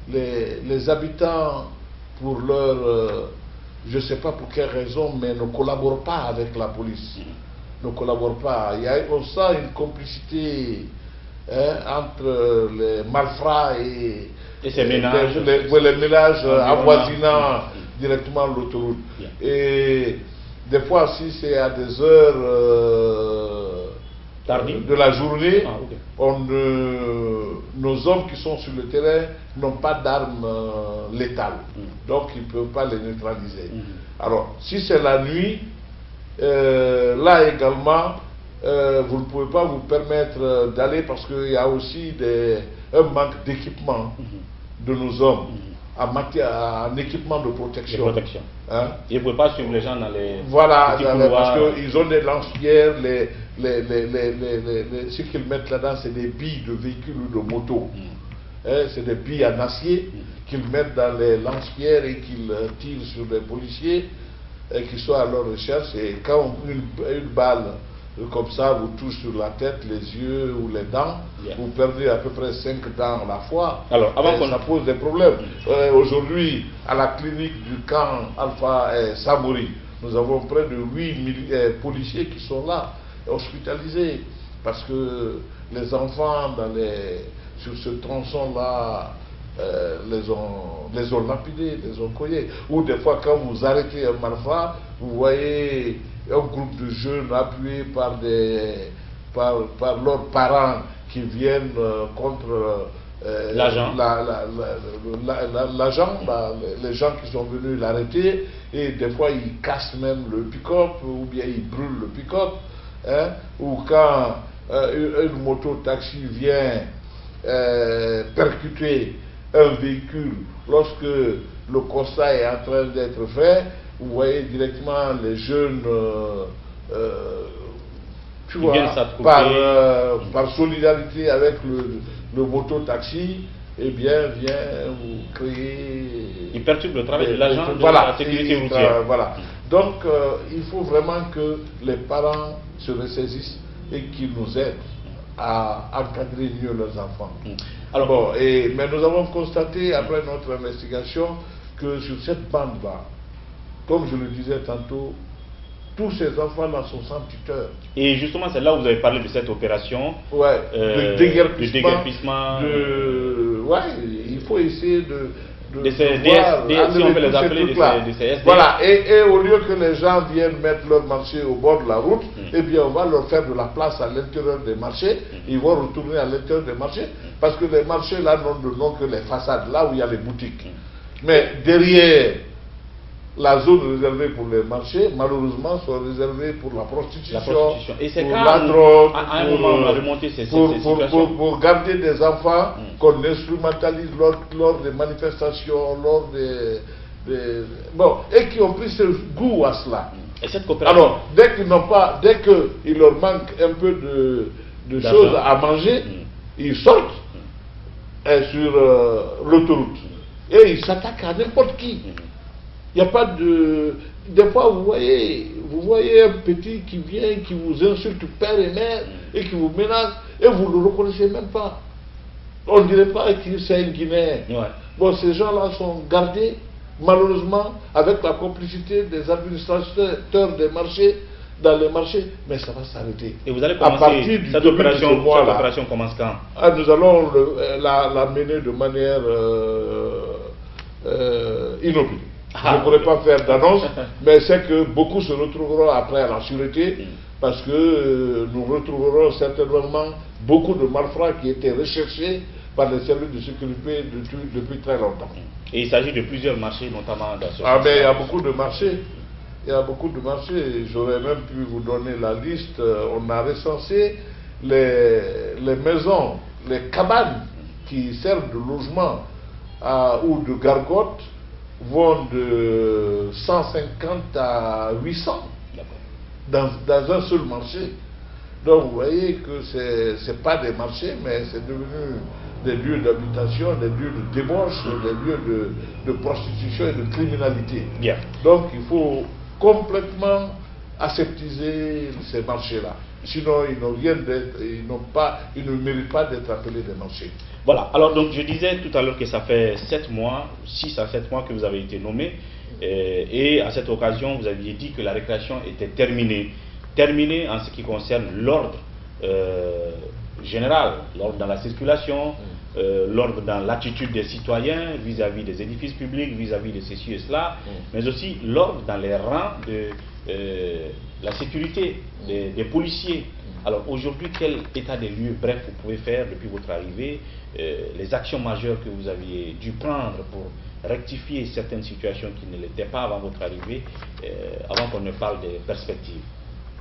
B: les habitants, pour leur... je ne sais pas pour quelle raison, mais ne collaborent pas avec la police. Ne collaborent pas. On sent une complicité entre les malfrats et
A: ces ménages.
B: Les ménages avoisinant directement l'autoroute. Et des fois, si c'est à des heures de la journée, nos hommes qui sont sur le terrain n'ont pas d'armes létales. Donc, ils ne peuvent pas les neutraliser. Alors, si c'est la nuit, là également, vous ne pouvez pas vous permettre d'aller parce qu'il y a aussi un manque d'équipement de nos hommes en équipement de protection.
A: Hein? Ils ne peuvent pas suivre les gens dans les...
B: Voilà, parce qu'ils ont des lance-pierres, ce qu'ils mettent là-dedans, c'est des billes de véhicules ou de motos. C'est des billes en acier qu'ils mettent dans les lance-pierres et qu'ils tirent sur les policiers qui sont à leur recherche. Et quand une balle comme ça vous touche sur la tête, les yeux ou les dents, vous perdez à peu près 5 dents à la fois.
A: Alors,
B: ça pose des problèmes. Aujourd'hui, à la clinique du camp Alpha Samori, nous avons près de 8 policiers qui sont là, hospitalisés, parce que les enfants sur ce tronçon-là les ont lapidés, les ont cognés. Ou des fois, quand vous arrêtez un malfrat, vous voyez un groupe de jeunes appuyés par leurs parents qui viennent contre
A: l'agent,
B: les gens qui sont venus l'arrêter, et des fois ils cassent même le pick-up ou bien ils brûlent le pick-up, hein, ou quand une moto-taxi vient percuter un véhicule, lorsque le constat est en train d'être fait, vous voyez directement les jeunes, tu vois, par solidarité avec le moto-taxi, eh bien, vient vous créer...
A: Il perturbe le travail de l'agent de la sécurité routière.
B: Voilà. Donc, il faut vraiment que les parents se ressaisissent et qu'ils nous aident à encadrer mieux leurs enfants.
A: Alors,
B: bon, mais nous avons constaté, après notre investigation, que sur cette bande-là, comme je le disais tantôt, tous ces enfants-là sont sans tuteur.
A: Et justement, c'est là où vous avez parlé de cette opération
B: de déguerpissement. Il faut essayer
A: si on peut les appeler de ces SD.
B: Voilà, et au lieu que les gens viennent mettre leur marché au bord de la route, eh bien on va leur faire de la place à l'intérieur des marchés. Ils vont retourner à l'intérieur des marchés, parce que les marchés là n'ont que les façades, là où il y a les boutiques. Mais derrière la zone réservée pour les marchés, malheureusement, sont réservées pour la prostitution,
A: et c'est
B: pour la drogue,
A: pour
B: garder des enfants qu'on instrumentalise lors des manifestations, lors bon, et qui ont pris ce goût à cela.
A: Et cette coopération...
B: Alors, dès qu'il leur manque un peu de choses à manger, ils sortent sur l'autoroute et ils s'attaquent à n'importe qui. Il n'y a pas de... Des fois, vous voyez un petit qui vient, qui vous insulte père et mère, et qui vous menace, et vous ne le reconnaissez même pas. On ne dirait pas que c'est un Guinéen. Bon, ces gens-là sont gardés malheureusement, avec la complicité des administrateurs des marchés, dans les marchés, mais ça va s'arrêter.
A: Et vous allez commencer cette opération commence quand?
B: Nous allons la mener de manière inopinée. Je ne pourrais pas faire d'annonce, mais c'est que beaucoup se retrouveront après à la sûreté, parce que nous retrouverons certainement beaucoup de malfrats qui étaient recherchés par les services de sécurité depuis très longtemps.
A: Et il s'agit de plusieurs marchés, notamment dans ce
B: mais il y a beaucoup de marchés. Il y a beaucoup de marchés. J'aurais même pu vous donner la liste. On a recensé les maisons, les cabanes qui servent de logement ou de gargote vont de 150 à 800 dans un seul marché. Donc vous voyez que ce n'est pas des marchés, mais c'est devenu des lieux d'habitation, des lieux de débauche, des lieux de prostitution et de criminalité.
A: Bien.
B: Donc il faut complètement aseptiser ces marchés-là. Sinon, ils n'ont rien d'être, ils ne méritent pas d'être appelés des marchés.
A: Voilà. Alors donc je disais tout à l'heure que ça fait 7 mois, 6 à 7 mois que vous avez été nommé, et à cette occasion vous aviez dit que la récréation était terminée. Terminée en ce qui concerne l'ordre général, l'ordre dans la circulation, l'ordre dans l'attitude des citoyens vis-à-vis des édifices publics, vis-à-vis de ceci et cela, mais aussi l'ordre dans les rangs de la sécurité des policiers. Alors aujourd'hui, quel état des lieux, bref, vous pouvez faire depuis votre arrivée, les actions majeures que vous aviez dû prendre pour rectifier certaines situations qui ne l'étaient pas avant votre arrivée, avant qu'on ne parle des perspectives?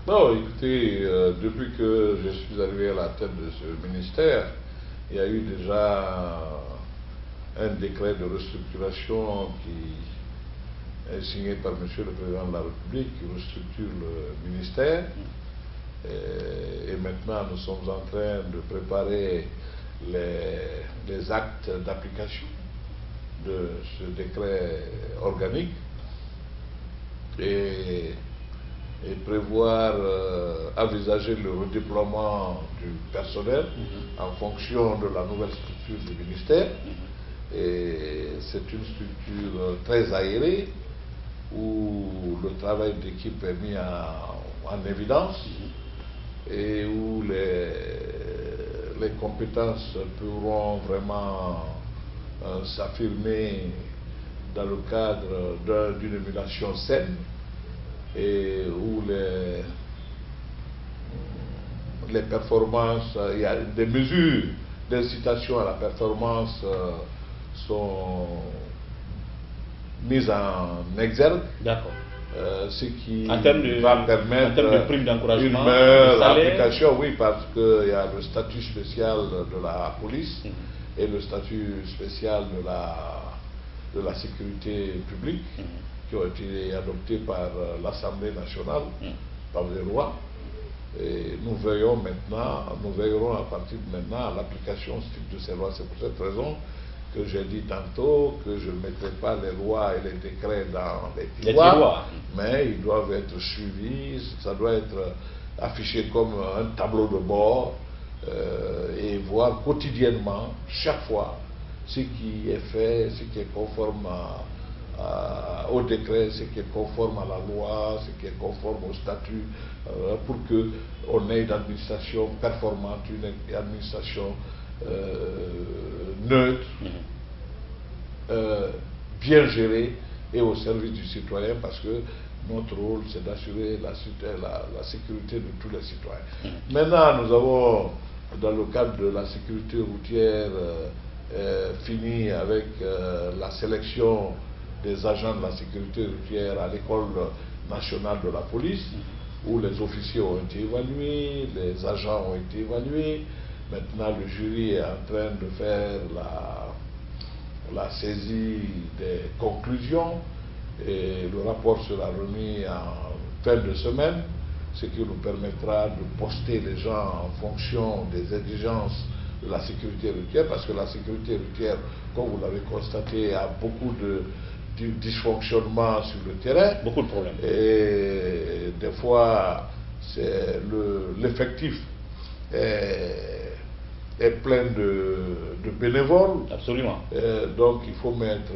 B: Non, écoutez, depuis que je suis arrivé à la tête de ce ministère, il y a eu déjà un décret de restructuration qui est signé par M. le Président de la République, qui restructure le ministère. Et maintenant, nous sommes en train de préparer les actes d'application de ce décret organique et prévoir, envisager le redéploiement du personnel en fonction de la nouvelle structure du ministère. Et c'est une structure très aérée où le travail d'équipe est mis en évidence et où les compétences pourront vraiment s'affirmer dans le cadre d'une émulation saine, et où les performances, il y a des mesures d'incitation à la performance sont mises en exergue.
A: D'accord.
B: Ce qui
A: va permettre
B: de
A: prime d'encouragement,
B: une meilleure application, oui, parce qu'il y a le statut spécial de la police et le statut spécial de la sécurité publique qui ont été adoptés par l'Assemblée nationale, par les lois. Et nous veillerons à partir de maintenant à l'application stricte de ces lois. C'est pour cette raison que j'ai dit tantôt que je ne mettrai pas les lois et les décrets dans les tiroirs, mais ils doivent être suivis, ça doit être affiché comme un tableau de bord et voir quotidiennement, chaque fois, ce qui est fait, ce qui est conforme au décret, ce qui est conforme à la loi, ce qui est conforme au statut, pour qu'on ait une administration performante, une administration neutre, bien gérée et au service du citoyen, parce que notre rôle c'est d'assurer la sécurité de tous les citoyens. Maintenant, nous avons, dans le cadre de la sécurité routière, fini avec la sélection des agents de la sécurité routière à l'école nationale de la police, où les officiers ont été évalués, les agents ont été évalués. Maintenant, le jury est en train de faire la saisie des conclusions et le rapport sera remis en fin de semaine, ce qui nous permettra de poster les gens en fonction des exigences de la sécurité routière, parce que la sécurité routière, comme vous l'avez constaté, a beaucoup de dysfonctionnement sur le terrain.
A: Beaucoup de problèmes.
B: Et des fois, l'effectif est est plein de bénévoles.
A: Absolument.
B: Donc il faut mettre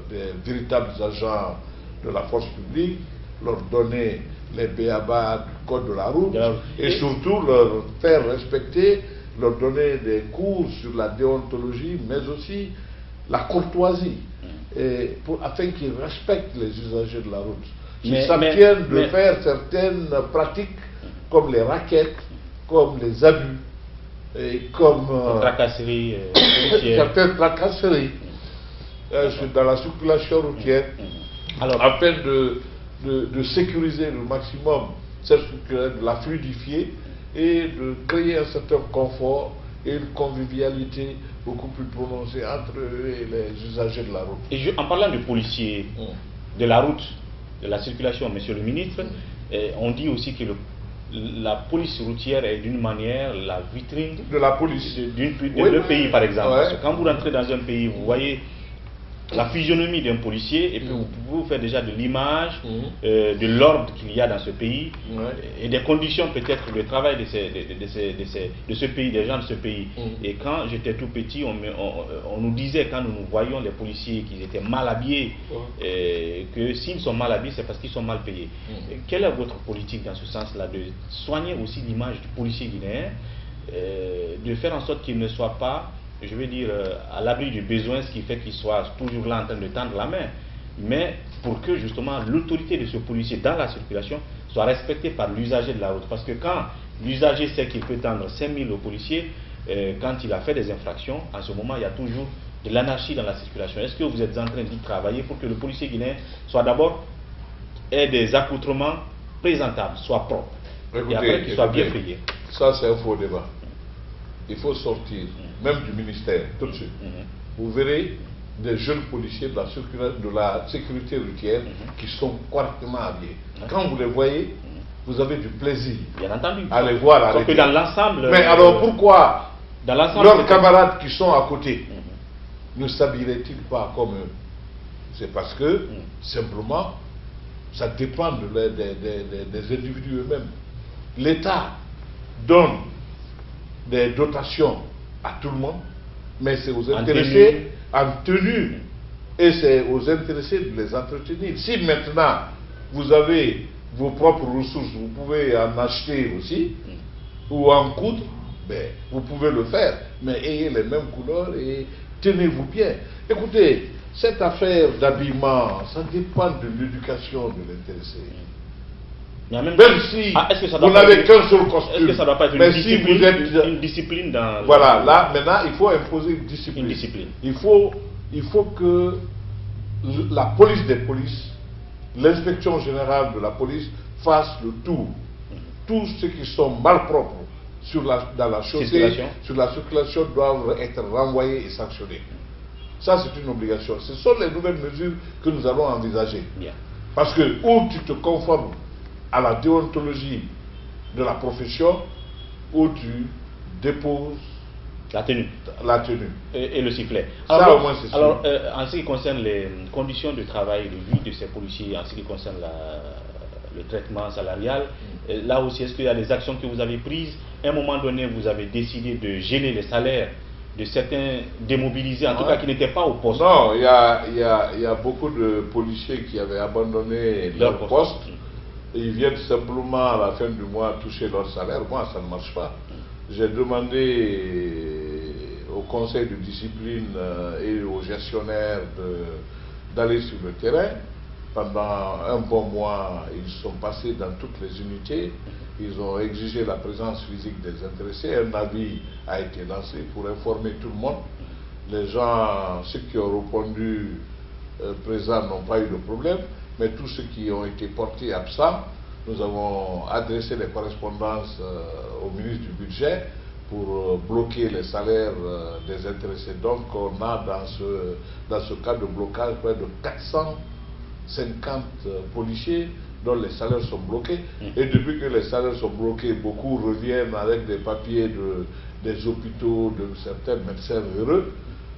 B: des véritables agents de la force publique, leur donner les b.a.-ba du code de la route et surtout leur faire respecter, leur donner des cours sur la déontologie, mais aussi la courtoisie, afin qu'ils respectent les usagers de la route. Ils s'abstiennent de faire certaines pratiques comme les raquettes, comme les abus, et comme certaines tracasseries dans la circulation routière, afin de sécuriser le maximum cette circulation, de la fluidifier et de créer un certain confort et une convivialité beaucoup plus prononcée entre eux et les usagers de la route.
A: Et en parlant de policiers, de la route, de la circulation, monsieur le ministre, on dit aussi que la police routière est d'une manière la vitrine
B: de la police
A: d'un pays, par exemple. Parce que quand vous rentrez dans un pays, vous voyez la physionomie d'un policier et puis vous pouvez vous faire déjà de l'image de l'ordre qu'il y a dans ce pays et des conditions peut-être de travail de ce pays, des gens de ce pays. Et quand j'étais tout petit, on nous disait, quand nous voyions les policiers qu'ils étaient mal habillés, que s'ils sont mal habillés, c'est parce qu'ils sont mal payés. Quelle est votre politique dans ce sens-là, de soigner aussi l'image du policier guinéen, de faire en sorte qu'il ne soit pas, je veux dire, à l'abri du besoin, ce qui fait qu'il soit toujours là en train de tendre la main, mais pour que justement l'autorité de ce policier dans la circulation soit respectée par l'usager de la route. Parce que quand l'usager sait qu'il peut tendre 5000 au policier, quand il a fait des infractions, à ce moment il y a toujours de l'anarchie dans la circulation. Est-ce que vous êtes en train d'y travailler pour que le policier guinéen soit d'abord ait des accoutrements présentables, soit propres, et après qu'il soit bien payé?
B: Ça c'est un faux débat. Il faut sortir, même du ministère, tout de suite. Vous verrez des jeunes policiers de la sécurité routière qui sont correctement habillés. Quand vous les voyez, vous avez du plaisir
A: bien entendu
B: à les voir arrêter.
A: Dans l'ensemble.
B: Mais alors pourquoi
A: dans
B: leurs camarades qui sont à côté ne s'habilleraient-ils pas comme eux? C'est parce que, simplement, ça dépend des individus eux-mêmes. L'État donne des dotations à tout le monde, mais c'est aux intéressés en tenue, et c'est aux intéressés de les entretenir. Si maintenant vous avez vos propres ressources, vous pouvez en acheter aussi, ou en coudre, ben, vous pouvez le faire, mais ayez les mêmes couleurs et tenez-vous bien. Écoutez, cette affaire d'habillement, ça dépend de l'éducation de l'intéressé. Même si vous n'avez qu'un seul costume,
A: est-ce que ça ne doit pas être une discipline dans...
B: Voilà, là, maintenant, il faut imposer une discipline. Il faut que la police des polices, l'inspection générale de la police, fasse le tour. Tous ceux qui sont malpropres dans la chaussée, sur la circulation, doivent être renvoyés et sanctionnés. Ça, c'est une obligation. Ce sont les nouvelles mesures que nous allons envisager.
A: Bien.
B: Parce que, ou tu te conformes à la déontologie de la profession, où tu déposes
A: la tenue. Et le sifflet.
B: Ça, au moins, c'est sûr.
A: Alors, en ce qui concerne les conditions de travail, de vie de ces policiers, en ce qui concerne le traitement salarial, là aussi, est-ce qu'il y a des actions que vous avez prises? À un moment donné, vous avez décidé de geler les salaires de certains démobilisés, en tout cas qui n'étaient pas au poste.
B: Non, il y a beaucoup de policiers qui avaient abandonné leur poste. Ils viennent simplement à la fin du mois toucher leur salaire. Moi, ça ne marche pas. J'ai demandé au conseil de discipline et aux gestionnaires d'aller sur le terrain. Pendant un bon mois, ils sont passés dans toutes les unités. Ils ont exigé la présence physique des intéressés. Un avis a été lancé pour informer tout le monde. Les gens, ceux qui ont répondu présents n'ont pas eu de problème. Mais tous ceux qui ont été portés absents, nous avons adressé des correspondances au ministre du Budget pour bloquer les salaires des intéressés. Donc on a dans ce cas de blocage près de 450 policiers dont les salaires sont bloqués. Et depuis que les salaires sont bloqués, beaucoup reviennent avec des papiers des hôpitaux, de certains médecins heureux,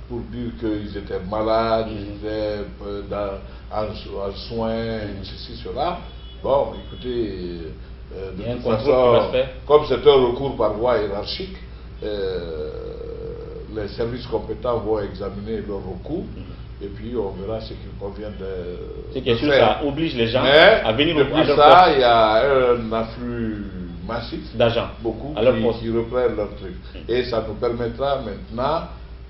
B: pour dire qu'ils étaient malades, ils étaient en soins, ceci, cela. Bon, écoutez, de toute façon, comme c'est un recours par voie hiérarchique, les services compétents vont examiner leurs recours. Et puis on verra ce qu'il convient de
A: C'est que
B: faire.
A: ça oblige les gens
B: Mais
A: à venir
B: depuis
A: à leur
B: ça,
A: poste
B: il y a un afflux massif
A: d'argent
B: beaucoup
A: à leur poste.
B: qui reprennent leur truc. Et ça nous permettra maintenant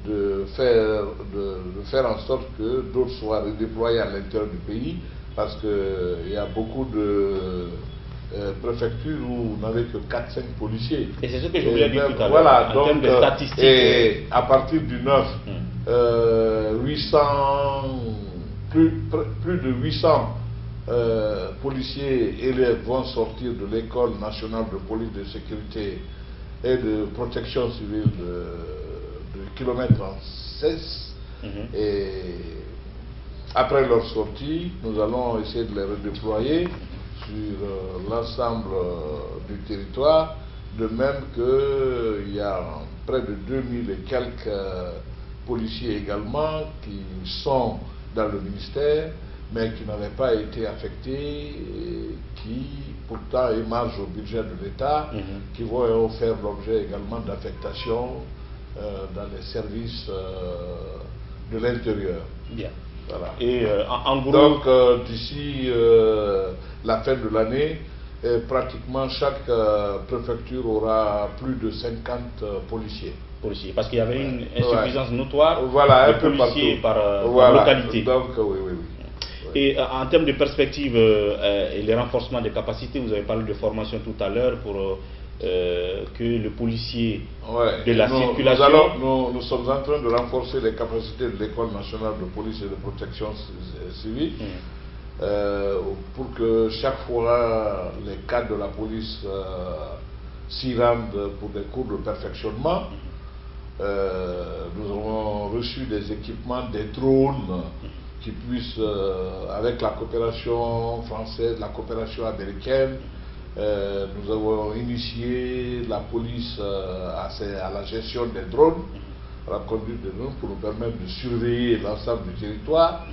B: de faire en sorte que d'autres soient redéployés à l'intérieur du pays, parce qu'il y a beaucoup de préfectures où vous n'avez que 4-5 policiers.
A: Et c'est ce que je voulais dire tout à l'heure,
B: voilà,
A: en
B: donc,
A: termes de statistiques.
B: Et à partir du 9, 800, plus de 800 policiers élèves vont sortir de l'école nationale de police de sécurité et de protection civile de kilomètre 16. Et après leur sortie, nous allons essayer de les redéployer sur l'ensemble du territoire, de même qu'il y a près de 2000 et quelques policiers également qui sont dans le ministère, mais qui n'avaient pas été affectés, et qui pourtant émargent au budget de l'État, qui vont faire l'objet également d'affectation dans les services de l'intérieur.
A: Bien.
B: Voilà.
A: Et en gros...
B: Donc d'ici la fin de l'année, pratiquement chaque préfecture aura plus de 50 policiers.
A: Parce qu'il y avait une insuffisance notoire
B: voilà,
A: de policiers par localité.
B: Donc, oui.
A: Et en termes de perspective et les renforcements des capacités, vous avez parlé de formation tout à l'heure pour que le policier de la circulation...
B: Nous sommes en train de renforcer les capacités de l'École nationale de police et de protection civile pour que chaque fois les cadres de la police s'y rendent pour des cours de perfectionnement. Nous avons reçu des équipements, des drones qui puissent, avec la coopération française, la coopération américaine, nous avons initié la police à la gestion des drones, à la conduite des drones, pour nous permettre de surveiller l'ensemble du territoire,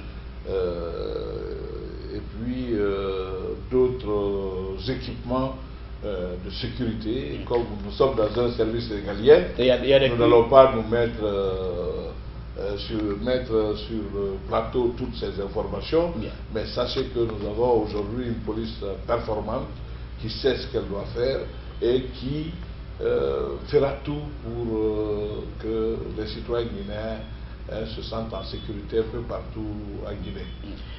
B: et puis d'autres équipements de sécurité. Comme nous sommes dans un service régalien, nous n'allons pas nous mettre sur le plateau toutes ces informations, mais sachez que nous avons aujourd'hui une police performante qui sait ce qu'elle doit faire et qui fera tout pour que les citoyens guinéens se sentent en sécurité un peu partout en Guinée.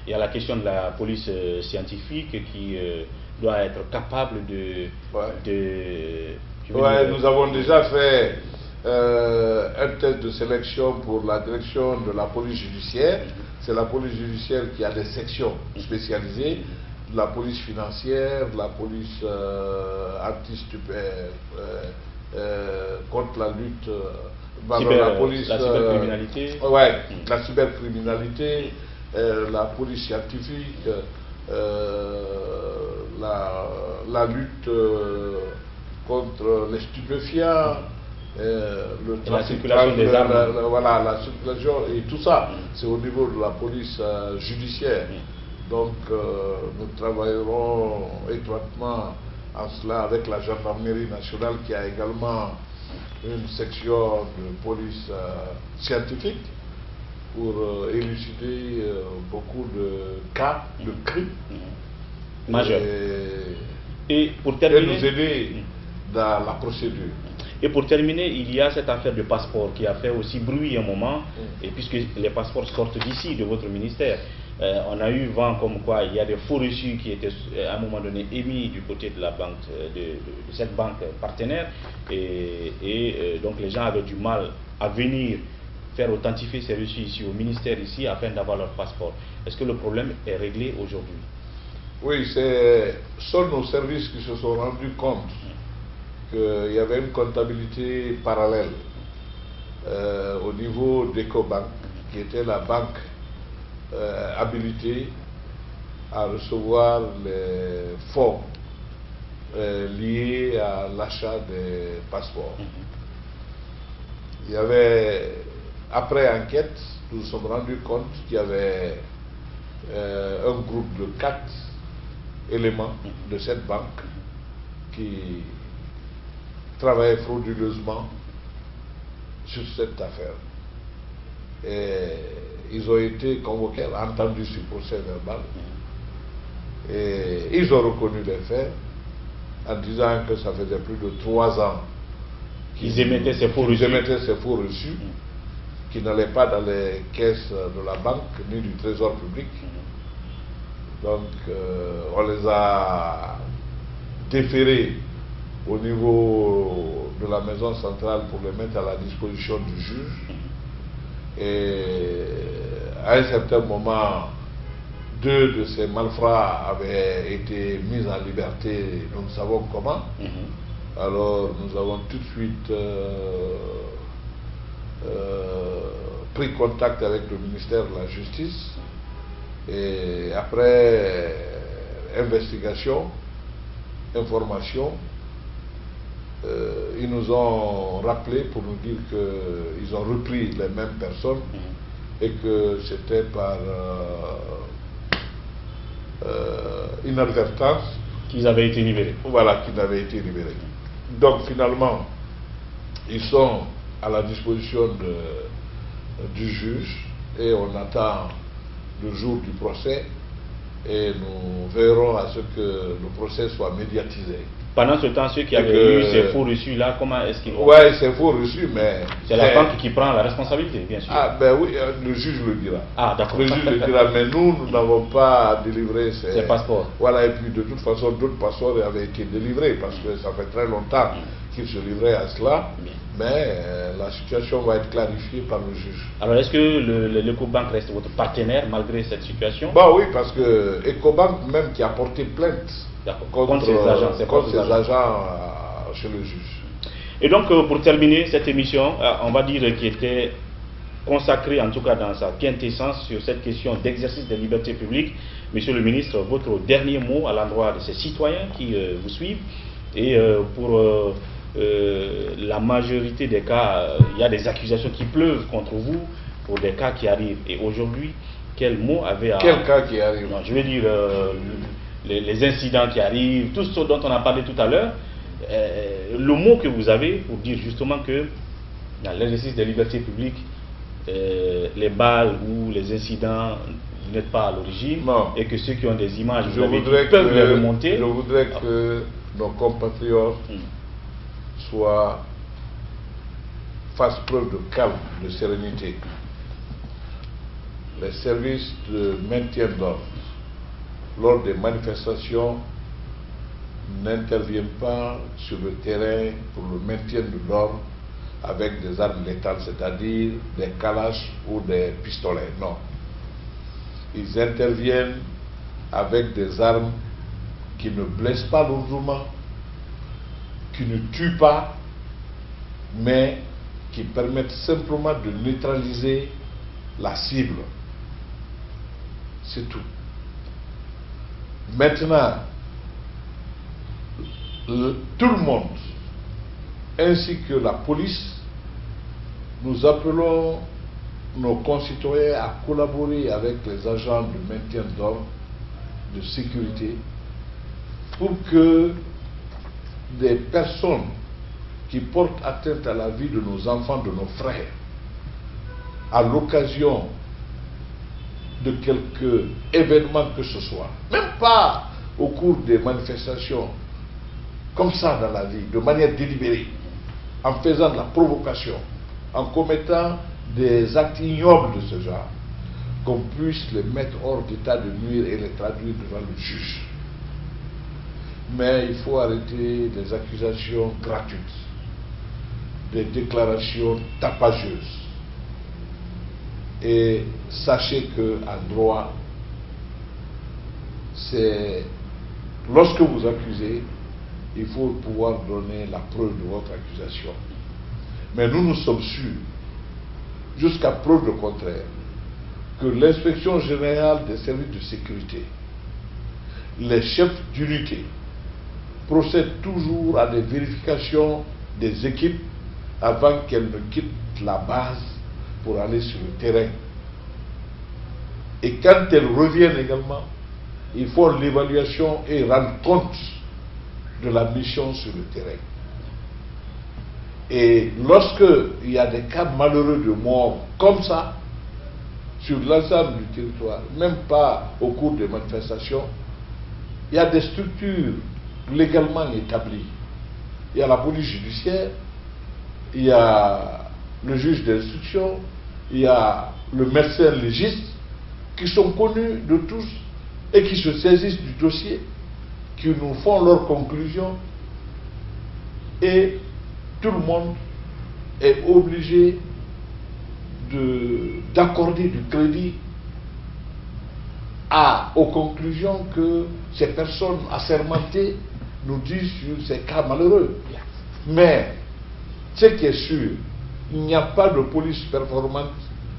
A: Il y a la question de la police scientifique qui doit être capable
B: nous avons déjà fait un test de sélection pour la direction de la police judiciaire. C'est la police judiciaire qui a des sections spécialisées, la police financière, la police contre la lutte,
A: la cybercriminalité,
B: la cybercriminalité, la police scientifique, la lutte contre les stupéfiants, le trafic,
A: la circulation des armes.
B: La circulation et tout ça, c'est au niveau de la police judiciaire. Donc nous travaillerons étroitement en cela avec la gendarmerie nationale qui a également une section de police scientifique pour élucider beaucoup de cas de crimes
A: majeurs. Et pour terminer,
B: nous aider dans la procédure.
A: Et pour terminer, il y a cette affaire de passeport qui a fait aussi bruit un moment, et puisque les passeports sortent d'ici, de votre ministère. On a eu vent comme quoi il y a des faux reçus qui étaient à un moment donné émis du côté de la banque, de cette banque partenaire, et donc les gens avaient du mal à venir faire authentifier ces reçus ici au ministère ici afin d'avoir leur passeport. Est-ce que le problème est réglé aujourd'hui?
B: Oui, sont nos services qui se sont rendus compte qu'il y avait une comptabilité parallèle au niveau d'Ecobank, qui était la banque habilitée à recevoir les fonds liés à l'achat des passeports. Il y avait, après enquête, nous nous sommes rendus compte qu'il y avait un groupe de 4 éléments de cette banque qui travaillaient frauduleusement sur cette affaire. Et ils ont été convoqués, entendus sur procès verbal. Et ils ont reconnu les faits en disant que ça faisait plus de 3 ans
A: qu'ils émettaient ces faux
B: reçus, qui n'allaient pas dans les caisses de la banque ni du trésor public. Donc on les a déférés au niveau de la maison centrale pour les mettre à la disposition du juge. Et à un certain moment, 2 de ces malfrats avaient été mis en liberté, nous ne savons comment. Alors nous avons tout de suite pris contact avec le ministère de la Justice et après investigation, information, ils nous ont rappelé pour nous dire qu'ils ont repris les mêmes personnes et que c'était par inadvertance
A: qu'ils avaient été libérés.
B: Voilà, qu'ils avaient été libérés. Donc finalement, ils sont à la disposition du juge et on attend le jour du procès et nous veillerons à ce que le procès soit médiatisé.
A: Pendant ce temps, ceux qui avaient eu ces faux reçus-là, comment est-ce qu'ils vont?
B: Oui, c'est faux reçus, mais...
A: C'est la banque qui prend la responsabilité, bien sûr.
B: Ah, ben oui, le juge le dira.
A: Ah, d'accord.
B: Le juge le dira, mais nous n'avons pas délivré ces
A: passeports.
B: Voilà, et puis de toute façon, d'autres passeports avaient été délivrés, parce que ça fait très longtemps qu'ils se livraient à cela, mais la situation va être clarifiée par le juge.
A: Alors, est-ce que l'Ecobank reste votre partenaire malgré cette situation?
B: Bah oui, parce que Ecobank même qui a porté plainte contre ses agents chez le juge.
A: Et donc, pour terminer cette émission, on va dire qui était consacrée, en tout cas dans sa quintessence, sur cette question d'exercice des libertés publiques. Monsieur le ministre, votre dernier mot à l'endroit de ces citoyens qui vous suivent. Et pour la majorité des cas, il y a des accusations qui pleuvent contre vous pour des cas qui arrivent. Et aujourd'hui, quel mot avait à...
B: Quel cas qui arrive?
A: Non, je veux dire... les incidents qui arrivent, tout ce dont on a parlé tout à l'heure, le mot que vous avez pour dire justement que dans l'exercice des libertés publiques, les balles ou les incidents, vous n'êtes pas à l'origine, et que ceux qui ont des images peuvent les remonter.
B: Je voudrais que nos compatriotes fassent preuve de calme, de sérénité. Les services de maintien d'ordre lors des manifestations n'interviennent pas sur le terrain pour le maintien de l'ordre avec des armes létales, c'est-à-dire des kalachs ou des pistolets. Non. Ils interviennent avec des armes qui ne blessent pas lourdement, qui ne tuent pas, mais qui permettent simplement de neutraliser la cible. C'est tout. Maintenant, tout le monde, ainsi que la police, nous appelons nos concitoyens à collaborer avec les agents de maintien d'ordre, de sécurité, pour que des personnes qui portent atteinte à la vie de nos enfants, de nos frères, à l'occasion de quelque événement que ce soit, même pas au cours des manifestations, comme ça dans la vie, de manière délibérée, en faisant de la provocation, en commettant des actes ignobles de ce genre, qu'on puisse les mettre hors d'état de nuire et les traduire devant le juge. Mais il faut arrêter des accusations gratuites, des déclarations tapageuses. Et sachez qu'en droit, c'est lorsque vous accusez, il faut pouvoir donner la preuve de votre accusation. Mais nous sommes sûrs, jusqu'à preuve du contraire, que l'inspection générale des services de sécurité, les chefs d'unité, procèdent toujours à des vérifications des équipes avant qu'elles ne quittent la base pour aller sur le terrain. Et quand elles reviennent également, il faut l'évaluation et rendre compte de la mission sur le terrain. Et lorsqu'il y a des cas malheureux de mort comme ça, sur l'ensemble du territoire, même pas au cours des manifestations, il y a des structures légalement établies. Il y a la police judiciaire, il y a le juge d'instruction, il y a le médecin légiste, qui sont connus de tous et qui se saisissent du dossier, qui nous font leurs conclusions, et tout le monde est obligé d'accorder du crédit aux conclusions que ces personnes assermentées nous disent sur ces cas malheureux. Mais ce qui est sûr, il n'y a pas de police performante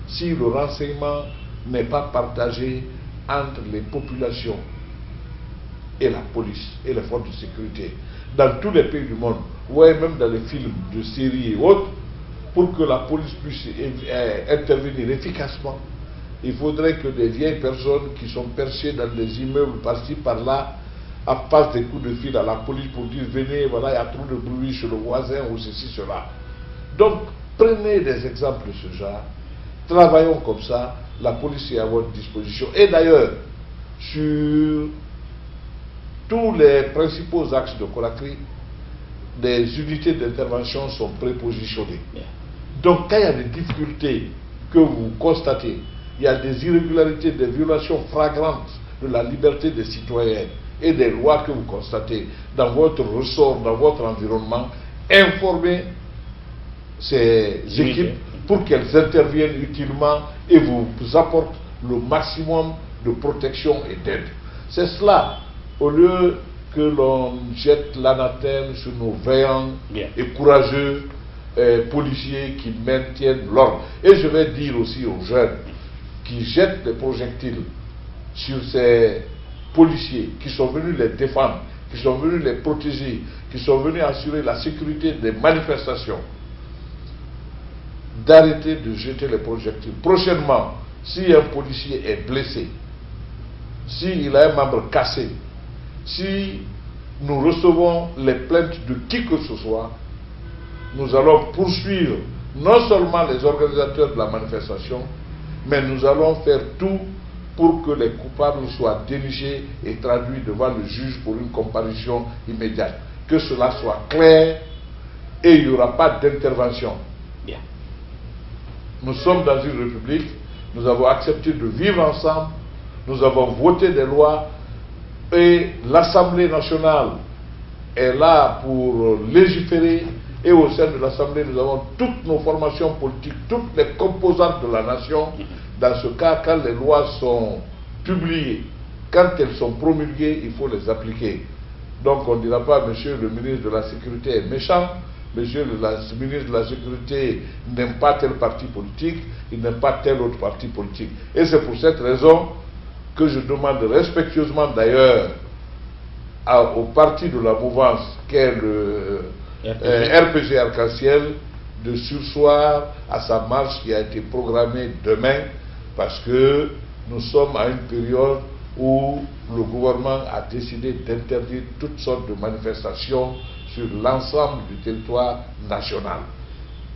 B: si le renseignement n'est pas partagé entre les populations et la police et les forces de sécurité. Dans tous les pays du monde, ouais, même dans les films de séries et autres, pour que la police puisse intervenir efficacement, il faudrait que des vieilles personnes qui sont perchées dans des immeubles par-ci par-là passent des coups de fil à la police pour dire venez, voilà, il y a trop de bruit chez le voisin ou ceci, cela. Donc, prenez des exemples de ce genre, travaillons comme ça, la police est à votre disposition. Et d'ailleurs, sur tous les principaux axes de Conakry, des unités d'intervention sont prépositionnées. Donc, quand il y a des difficultés que vous constatez, il y a des irrégularités, des violations flagrantes de la liberté des citoyens et des lois que vous constatez dans votre ressort, dans votre environnement, informez ces équipes pour qu'elles interviennent utilement et vous apportent le maximum de protection et d'aide. C'est cela, au lieu que l'on jette l'anathème sur nos veillants et courageux policiers qui maintiennent l'ordre. Et je vais dire aussi aux jeunes qui jettent des projectiles sur ces policiers qui sont venus les défendre, qui sont venus les protéger, qui sont venus assurer la sécurité des manifestations, d'arrêter de jeter les projectiles. Prochainement, si un policier est blessé, s'il a un membre cassé, si nous recevons les plaintes de qui que ce soit, nous allons poursuivre non seulement les organisateurs de la manifestation, mais nous allons faire tout pour que les coupables soient dénichés et traduits devant le juge pour une comparution immédiate. Que cela soit clair et il n'y aura pas d'intervention. Nous sommes dans une république, nous avons accepté de vivre ensemble, nous avons voté des lois et l'Assemblée nationale est là pour légiférer. Et au sein de l'Assemblée, nous avons toutes nos formations politiques, toutes les composantes de la nation. Dans ce cas, quand les lois sont publiées, quand elles sont promulguées, il faut les appliquer. Donc on ne dira pas, monsieur le ministre de la Sécurité est méchant, monsieur le ministre de la Sécurité n'aime pas tel parti politique, il n'aime pas tel autre parti politique. Et c'est pour cette raison que je demande respectueusement d'ailleurs au parti de la mouvance qu'est le RPG Arc-en-Ciel de surseoir à sa marche qui a été programmée demain, parce que nous sommes à une période où le gouvernement a décidé d'interdire toutes sortes de manifestations sur l'ensemble du territoire national.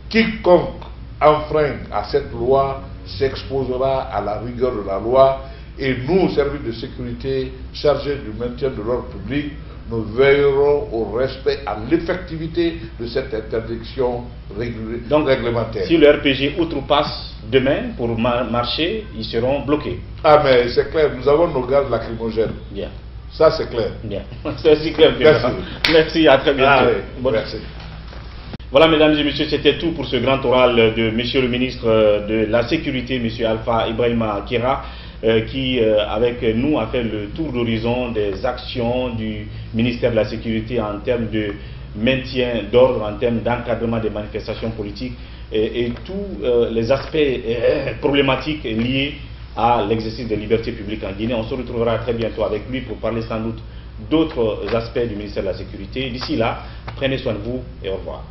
B: Quiconque enfreint à cette loi s'exposera à la rigueur de la loi, et nous, services de sécurité chargés du maintien de l'ordre public, nous veillerons au respect, à l'effectivité de cette interdiction réglementaire.
A: Si le RPG outrepasse demain pour marcher, ils seront bloqués.
B: Ah mais c'est clair, nous avons nos gaz lacrymogènes.
A: Bien.
B: Ça c'est clair.
A: Bien. C'est aussi clair.
B: Merci.
A: Merci, à très bientôt.
B: Merci.
A: Voilà, mesdames et messieurs, c'était tout pour ce grand oral de monsieur le ministre de la Sécurité, monsieur Alpha Ibrahima Kera, qui, avec nous, a fait le tour d'horizon des actions du ministère de la Sécurité en termes de maintien d'ordre, en termes d'encadrement des manifestations politiques et tous les aspects problématiques liés à l'exercice des libertés publiques en Guinée. On se retrouvera très bientôt avec lui pour parler sans doute d'autres aspects du ministère de la Sécurité. D'ici là, prenez soin de vous et au revoir.